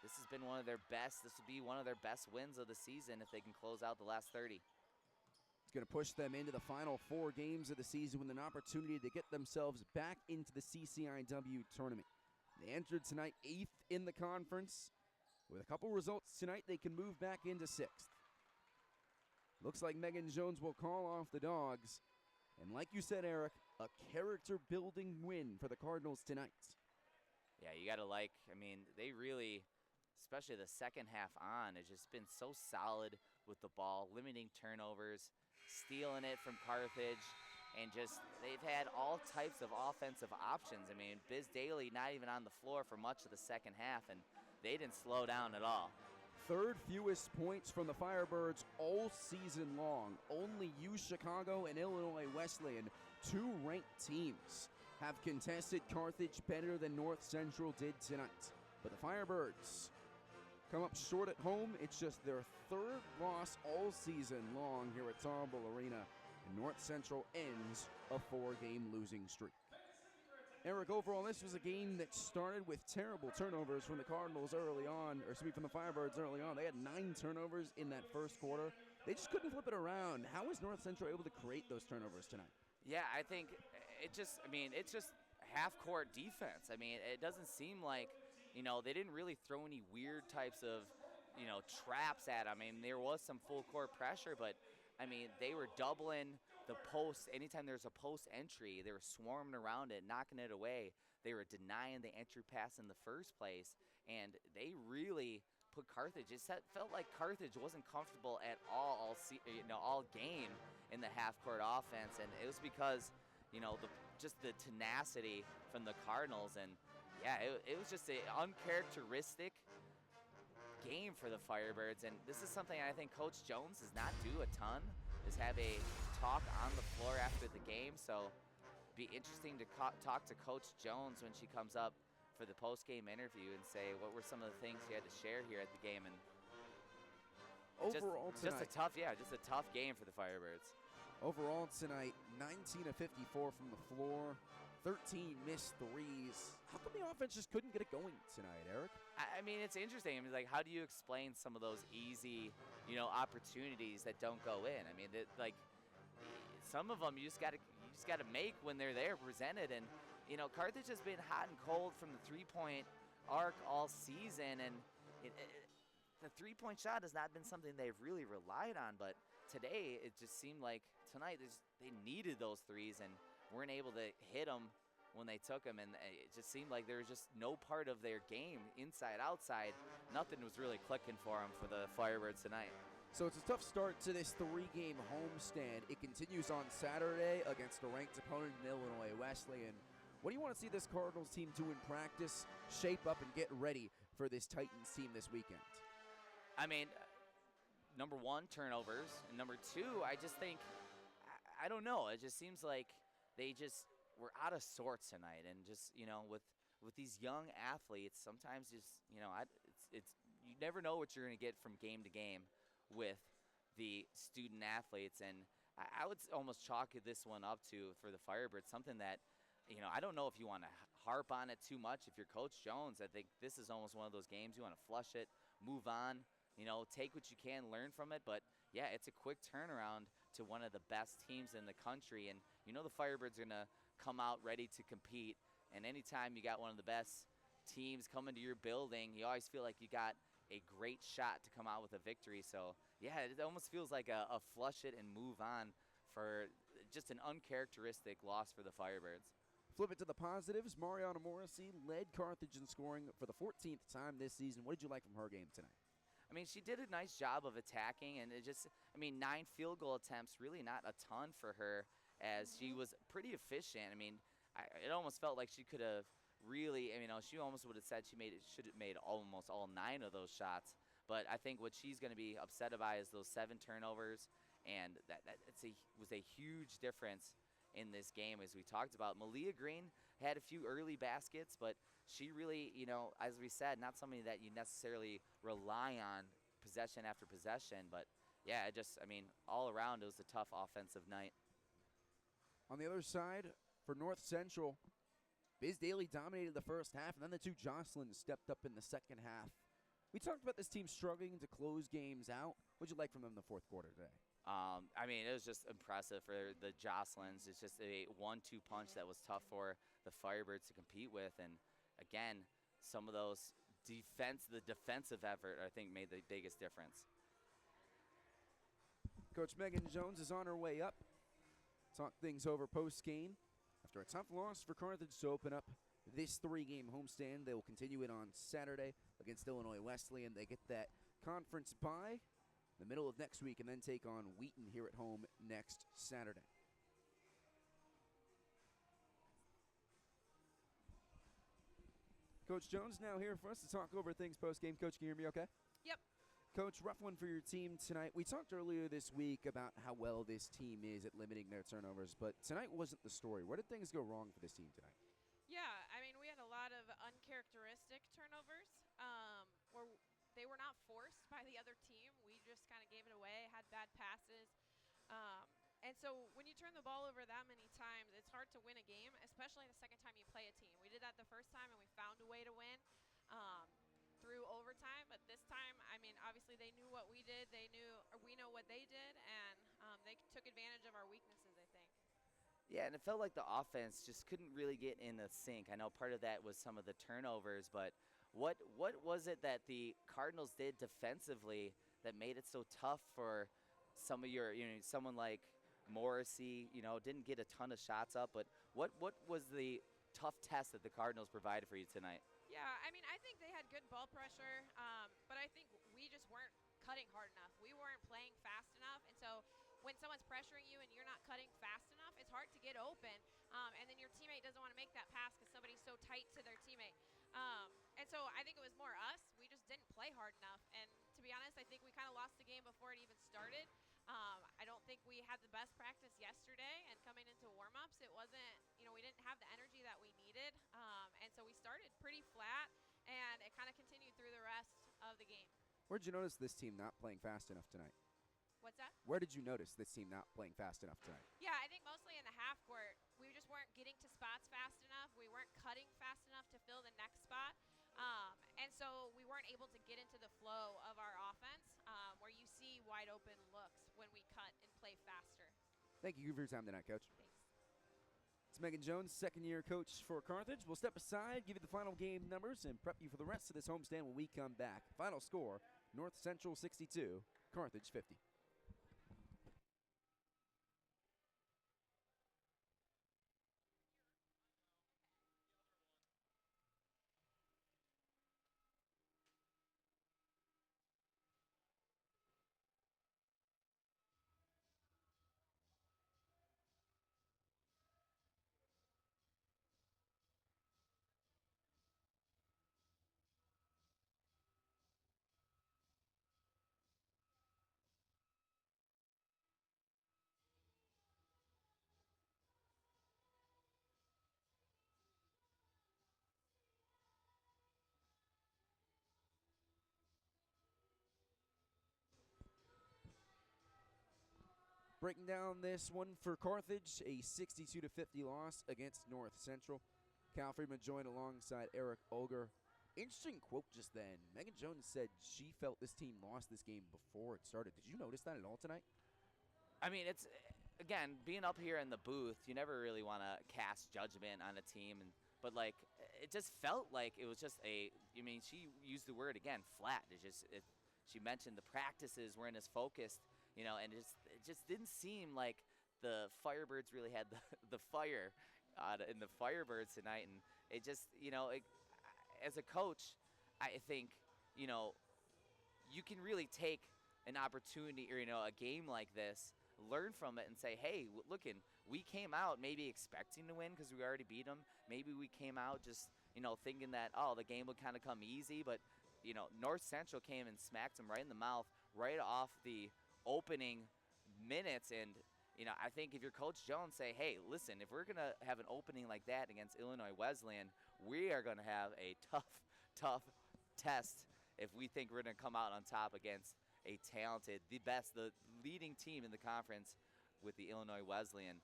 this has been one of their best. This will be one of their best wins of the season if they can close out the last 30. It's going to push them into the final 4 games of the season with an opportunity to get themselves back into the CCIW tournament. They entered tonight 8th in the conference. With a couple results tonight, they can move back into 6th. Looks like Megan Jones will call off the Dogs. And like you said, Eric, a character-building win for the Cardinals tonight. Yeah, you got to they really, especially the second half on, has just been so solid with the ball, limiting turnovers, stealing it from Carthage, and just they've had all types of offensive options. I mean, Biz Daly not even on the floor for much of the second half, and they didn't slow down at all. 3rd fewest points from the Firebirds all season long. Only UChicago and Illinois Wesleyan, 2 ranked teams, have contested Carthage better than North Central did tonight. But the Firebirds come up short at home. It's just their 3rd loss all season long here at Tarble Arena. And North Central ends a 4-game losing streak. Eric, overall, this was a game that started with terrible turnovers from the Cardinals early on, from the Firebirds early on. They had 9 turnovers in that first quarter. They just couldn't flip it around. How was North Central able to create those turnovers tonight? Yeah, I think it's just half-court defense. I mean, it doesn't seem like, they didn't really throw any weird types of, traps at them. I mean, there was some full-court pressure, but, they were doubling the post. Anytime there was a post entry, they were swarming around it, knocking it away. They were denying the entry pass in the first place, and they really put Carthage. It felt like Carthage wasn't comfortable at all game in the half-court offense, and it was because, the tenacity from the Cardinals, and yeah, it was just an uncharacteristic game for the Firebirds, and this is something I think Coach Jones does not do a ton, is have a talk on the floor after the game. So be interesting to talk to Coach Jones when she comes up for the post-game interview and say what were some of the things you had to share here at the game. And overall just a tough game for the Firebirds. Overall tonight, 19 of 54 from the floor, 13 missed threes. How come the offense just couldn't get it going tonight, Eric? I mean, it's interesting. I mean, like, how do you explain some of those easy, opportunities that don't go in? I mean, some of them you just got to make when they're there, presented. And Carthage has been hot and cold from the 3-point arc all season, and the 3-point shot has not been something they've really relied on. But today, it just seemed like tonight they needed those threes and weren't able to hit them when they took them, and it just seemed like there was just no part of their game, inside, outside. Nothing was really clicking for them for the Firebirds tonight. So it's a tough start to this 3-game homestand. It continues on Saturday against a ranked opponent in Illinois Wesleyan. What do you want to see this Cardinals team do in practice, shape up, and get ready for this Titans team this weekend? I mean, number 1, turnovers. And number 2, I just think, I don't know. It just seems like they just were out of sorts tonight. And just, with these young athletes, sometimes just, it's you never know what you're going to get from game to game with the student athletes. And I would almost chalk this one up to, for the Firebirds, something that, I don't know if you want to harp on it too much. If you're Coach Jones, I think this is almost one of those games you want to flush it, move on, take what you can, learn from it. But, yeah, it's a quick turnaround to one of the best teams in the country. And, the Firebirds are going to come out ready to compete. And anytime you got one of the best teams coming to your building, you always feel like you got a great shot to come out with a victory. So, yeah, it almost feels like a flush it and move on for just an uncharacteristic loss for the Firebirds. Flip it to the positives. Mariana Morrissey led Carthage in scoring for the 14th time this season. What did you like from her game tonight? I mean, she did a nice job of attacking, and 9 field goal attempts, really not a ton for her, as she was pretty efficient. I mean, it almost felt like she could have really, she almost would have said should have made almost all 9 of those shots. But I think what she's going to be upset about is those 7 turnovers, and was a huge difference in this game, as we talked about. Malia Green had a few early baskets, but she really, as we said, not somebody that you necessarily rely on possession after possession. But, yeah, all around it was a tough offensive night. On the other side, for North Central, Biz Daly dominated the first half, and then the two Jocelyn stepped up in the second half. We talked about this team struggling to close games out. What did you like from them in the fourth quarter today? It was just impressive for the Jocelyn's. It's just a 1-2 punch that was tough for the Firebirds to compete with. And, again, some of those the defensive effort, I think, made the biggest difference. Coach Megan Jones is on her way up. Talk things over post-game. After a tough loss for Carthage to open up this 3-game homestand, they will continue it on Saturday against Illinois Wesleyan. They get that conference bye in the middle of next week and then take on Wheaton here at home next Saturday. Coach Jones now here for us to talk over things post-game. Coach, can you hear me okay? Yep. Coach, rough one for your team tonight. We talked earlier this week about how well this team is at limiting their turnovers, but tonight wasn't the story. Where did things go wrong for this team tonight? Yeah, we had a lot of uncharacteristic turnovers where they were not forced by the other team. We just kind of gave it away, had bad passes. And so when you turn the ball over that many times, it's hard to win a game, especially the second time you play a team. We did that the first time, and we found a way to win through overtime. But this time, obviously they knew what we did. We know what they did, and they took advantage of our weaknesses, I think. Yeah, and it felt like the offense just couldn't really get in the sync. I know part of that was some of the turnovers, but what was it that the Cardinals did defensively that made it so tough for some of your, someone like Morrissey, didn't get a ton of shots up, but what was the tough test that the Cardinals provided for you tonight? Yeah, I think they had good ball pressure, but I think we just weren't cutting hard enough. We weren't playing fast enough, and so when someone's pressuring you and you're not cutting fast enough, it's hard to get open, and then your teammate doesn't want to make that pass because somebody's so tight to their teammate. And so I think it was more us. We just didn't play hard enough, and to be honest, I think we kind of lost the game before it even started. I don't think we had the best practice yesterday, and coming into warm-ups, it wasn't, we didn't have the energy that we needed, and so we started pretty flat, and it kind of continued through the rest of the game. Where did you notice this team not playing fast enough tonight? What's that? Where did you notice this team not playing fast enough tonight? Yeah, I think mostly in the half court. We just weren't getting to spots fast enough. We weren't cutting fast enough to fill the next spot. And so we weren't able to get into the flow of our offense where you see wide open looks when we cut and play faster. Thank you for your time tonight, Coach. Thanks. It's Megan Jones, second-year coach for Carthage. We'll step aside, give you the final game numbers, and prep you for the rest of this homestand when we come back. Final score, North Central 62, Carthage 50. Breaking down this one for Carthage, a 62-50 loss against North Central. Cal Friedman joined alongside Elger. Interesting quote just then. Megan Jones said she felt this team lost this game before it started. Did you notice that at all tonight? It's, again, being up here in the booth, you never really want to cast judgment on a team, but it just felt like it was just she used the word again, flat. She mentioned the practices weren't as focused. And it just didn't seem like the Firebirds really had the fire in the Firebirds tonight, and it just, as a coach, I think, you can really take an opportunity or, a game like this, learn from it and say, hey, we came out maybe expecting to win because we already beat them. Maybe we came out just, thinking that, the game would kind of come easy, but, North Central came and smacked them right in the mouth right off the opening minutes. And, I think if you're Coach Jones, say, hey, listen, if we're going to have an opening like that against Illinois Wesleyan, we are going to have a tough test if we think we're going to come out on top against a talented, the leading team in the conference with the Illinois Wesleyan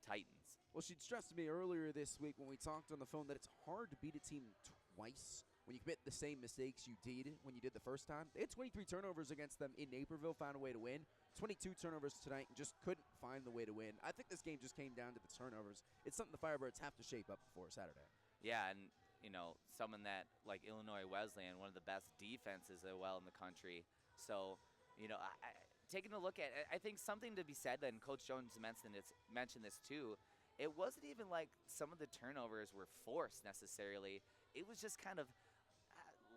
Titans. Well, she stressed to me earlier this week when we talked on the phone that it's hard to beat a team twice when you commit the same mistakes you did when you did the first time. They had 23 turnovers against them in Naperville, found a way to win. 22 turnovers tonight and just couldn't find the way to win. I think this game just came down to the turnovers. It's something the Firebirds have to shape up before Saturday. Yeah, and, someone that, like Illinois Wesleyan, one of the best defenses in the country. So, taking a look at it, I think something to be said, and Coach Jones mentioned this too, it wasn't even like some of the turnovers were forced necessarily. It was just kind of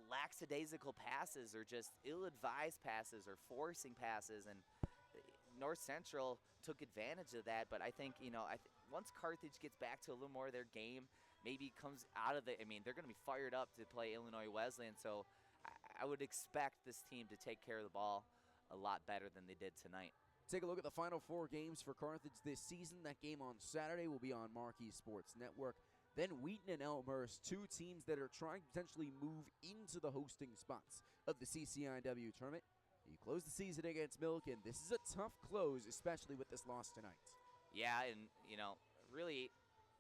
lackadaisical passes or just ill-advised passes or forcing passes, and North Central took advantage of that. But I think, once Carthage gets back to a little more of their game, maybe comes out of they're going to be fired up to play Illinois Wesleyan, so I would expect this team to take care of the ball a lot better than they did tonight. Take a look at the final 4 games for Carthage this season. That game on Saturday will be on Marquee Sports Network. Then Wheaton and Elmhurst, 2 teams that are trying to potentially move into the hosting spots of the CCIW tournament. You close the season against Milliken. This is a tough close, especially with this loss tonight. Yeah, and, really,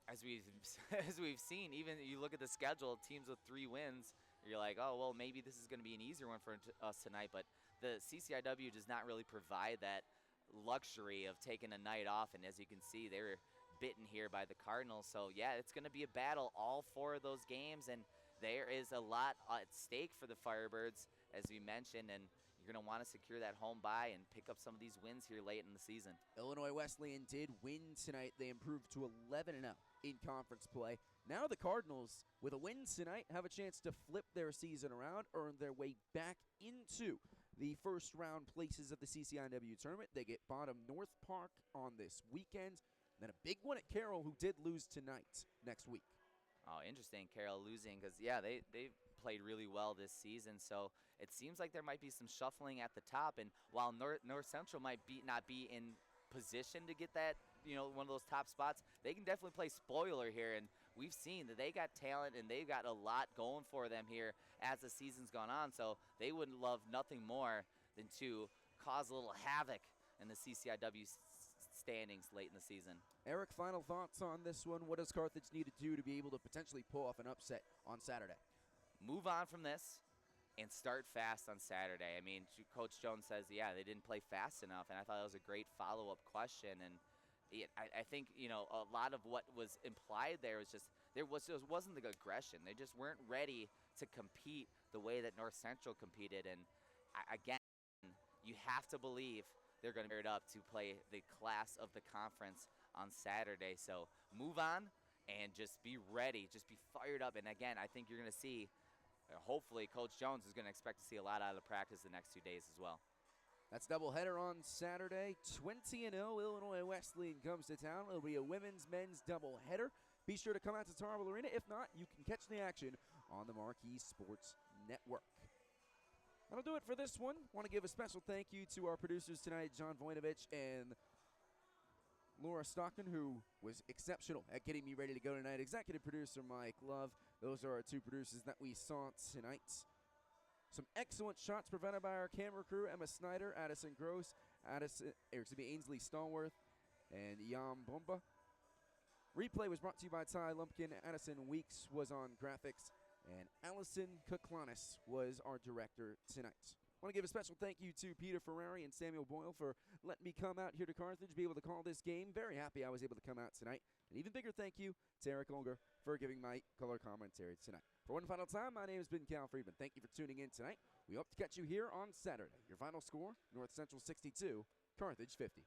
as we've seen, even you look at the schedule, teams with 3 wins, you're like, oh, well, maybe this is going to be an easier one for us tonight. But the CCIW does not really provide that luxury of taking a night off. And as you can see, they were bitten here by the Cardinals. So, yeah, it's going to be a battle all 4 of those games. And there is a lot at stake for the Firebirds, as we mentioned. And you're going to want to secure that home bye and pick up some of these wins here late in the season. Illinois Wesleyan did win tonight. They improved to 11-0 in conference play. Now the Cardinals, with a win tonight, have a chance to flip their season around, earn their way back into the first round places of the CCIW tournament. They get bottom North Park on this weekend. Then a big one at Carroll, who did lose tonight next week. Oh, interesting, Carroll losing, because, yeah, they played really well this season. So it seems like there might be some shuffling at the top. And while North Central might not be in position to get that, one of those top spots, they can definitely play spoiler here. And we've seen that they got talent and they've got a lot going for them here as the season's gone on. So they would love nothing more than to cause a little havoc in the CCIW standings late in the season. Eric, final thoughts on this one. What does Carthage need to do to be able to potentially pull off an upset on Saturday? Move on from this and start fast on Saturday. Coach Jones says, yeah, they didn't play fast enough, and I thought it was a great follow-up question. And I think, a lot of what was implied there was just there wasn't the aggression. They just weren't ready to compete the way that North Central competed. And again, you have to believe they're going to gear it up to play the class of the conference on Saturday. So move on and just be ready. Just be fired up. And again, I think you're going to see, hopefully, Coach Jones is going to expect to see a lot out of the practice the next 2 days as well. That's doubleheader on Saturday. 20-0 Illinois Wesleyan comes to town. It'll be a women's men's doubleheader. Be sure to come out to Tarble Arena. If not, you can catch the action on the Marquee Sports Network. That'll do it for this one. Want to give a special thank you to our producers tonight, John Voinovich and Laura Stockton, who was exceptional at getting me ready to go tonight. Executive producer Mike Love. Those are our 2 producers that we saw tonight. Some excellent shots prevented by our camera crew, Emma Snyder, Addison Gross, Ainsley Stallworth, and Yam Bomba. Replay was brought to you by Ty Lumpkin. Addison Weeks was on graphics, and Allison Kuklanis was our director tonight. I want to give a special thank you to Peter Ferrari and Samuel Boyle for letting me come out here to Carthage, be able to call this game. Very happy I was able to come out tonight. An even bigger thank you to Eric Elger for giving my color commentary tonight. For one final time, my name has been Cal Friedman. Thank you for tuning in tonight. We hope to catch you here on Saturday. Your final score, North Central 62, Carthage 50.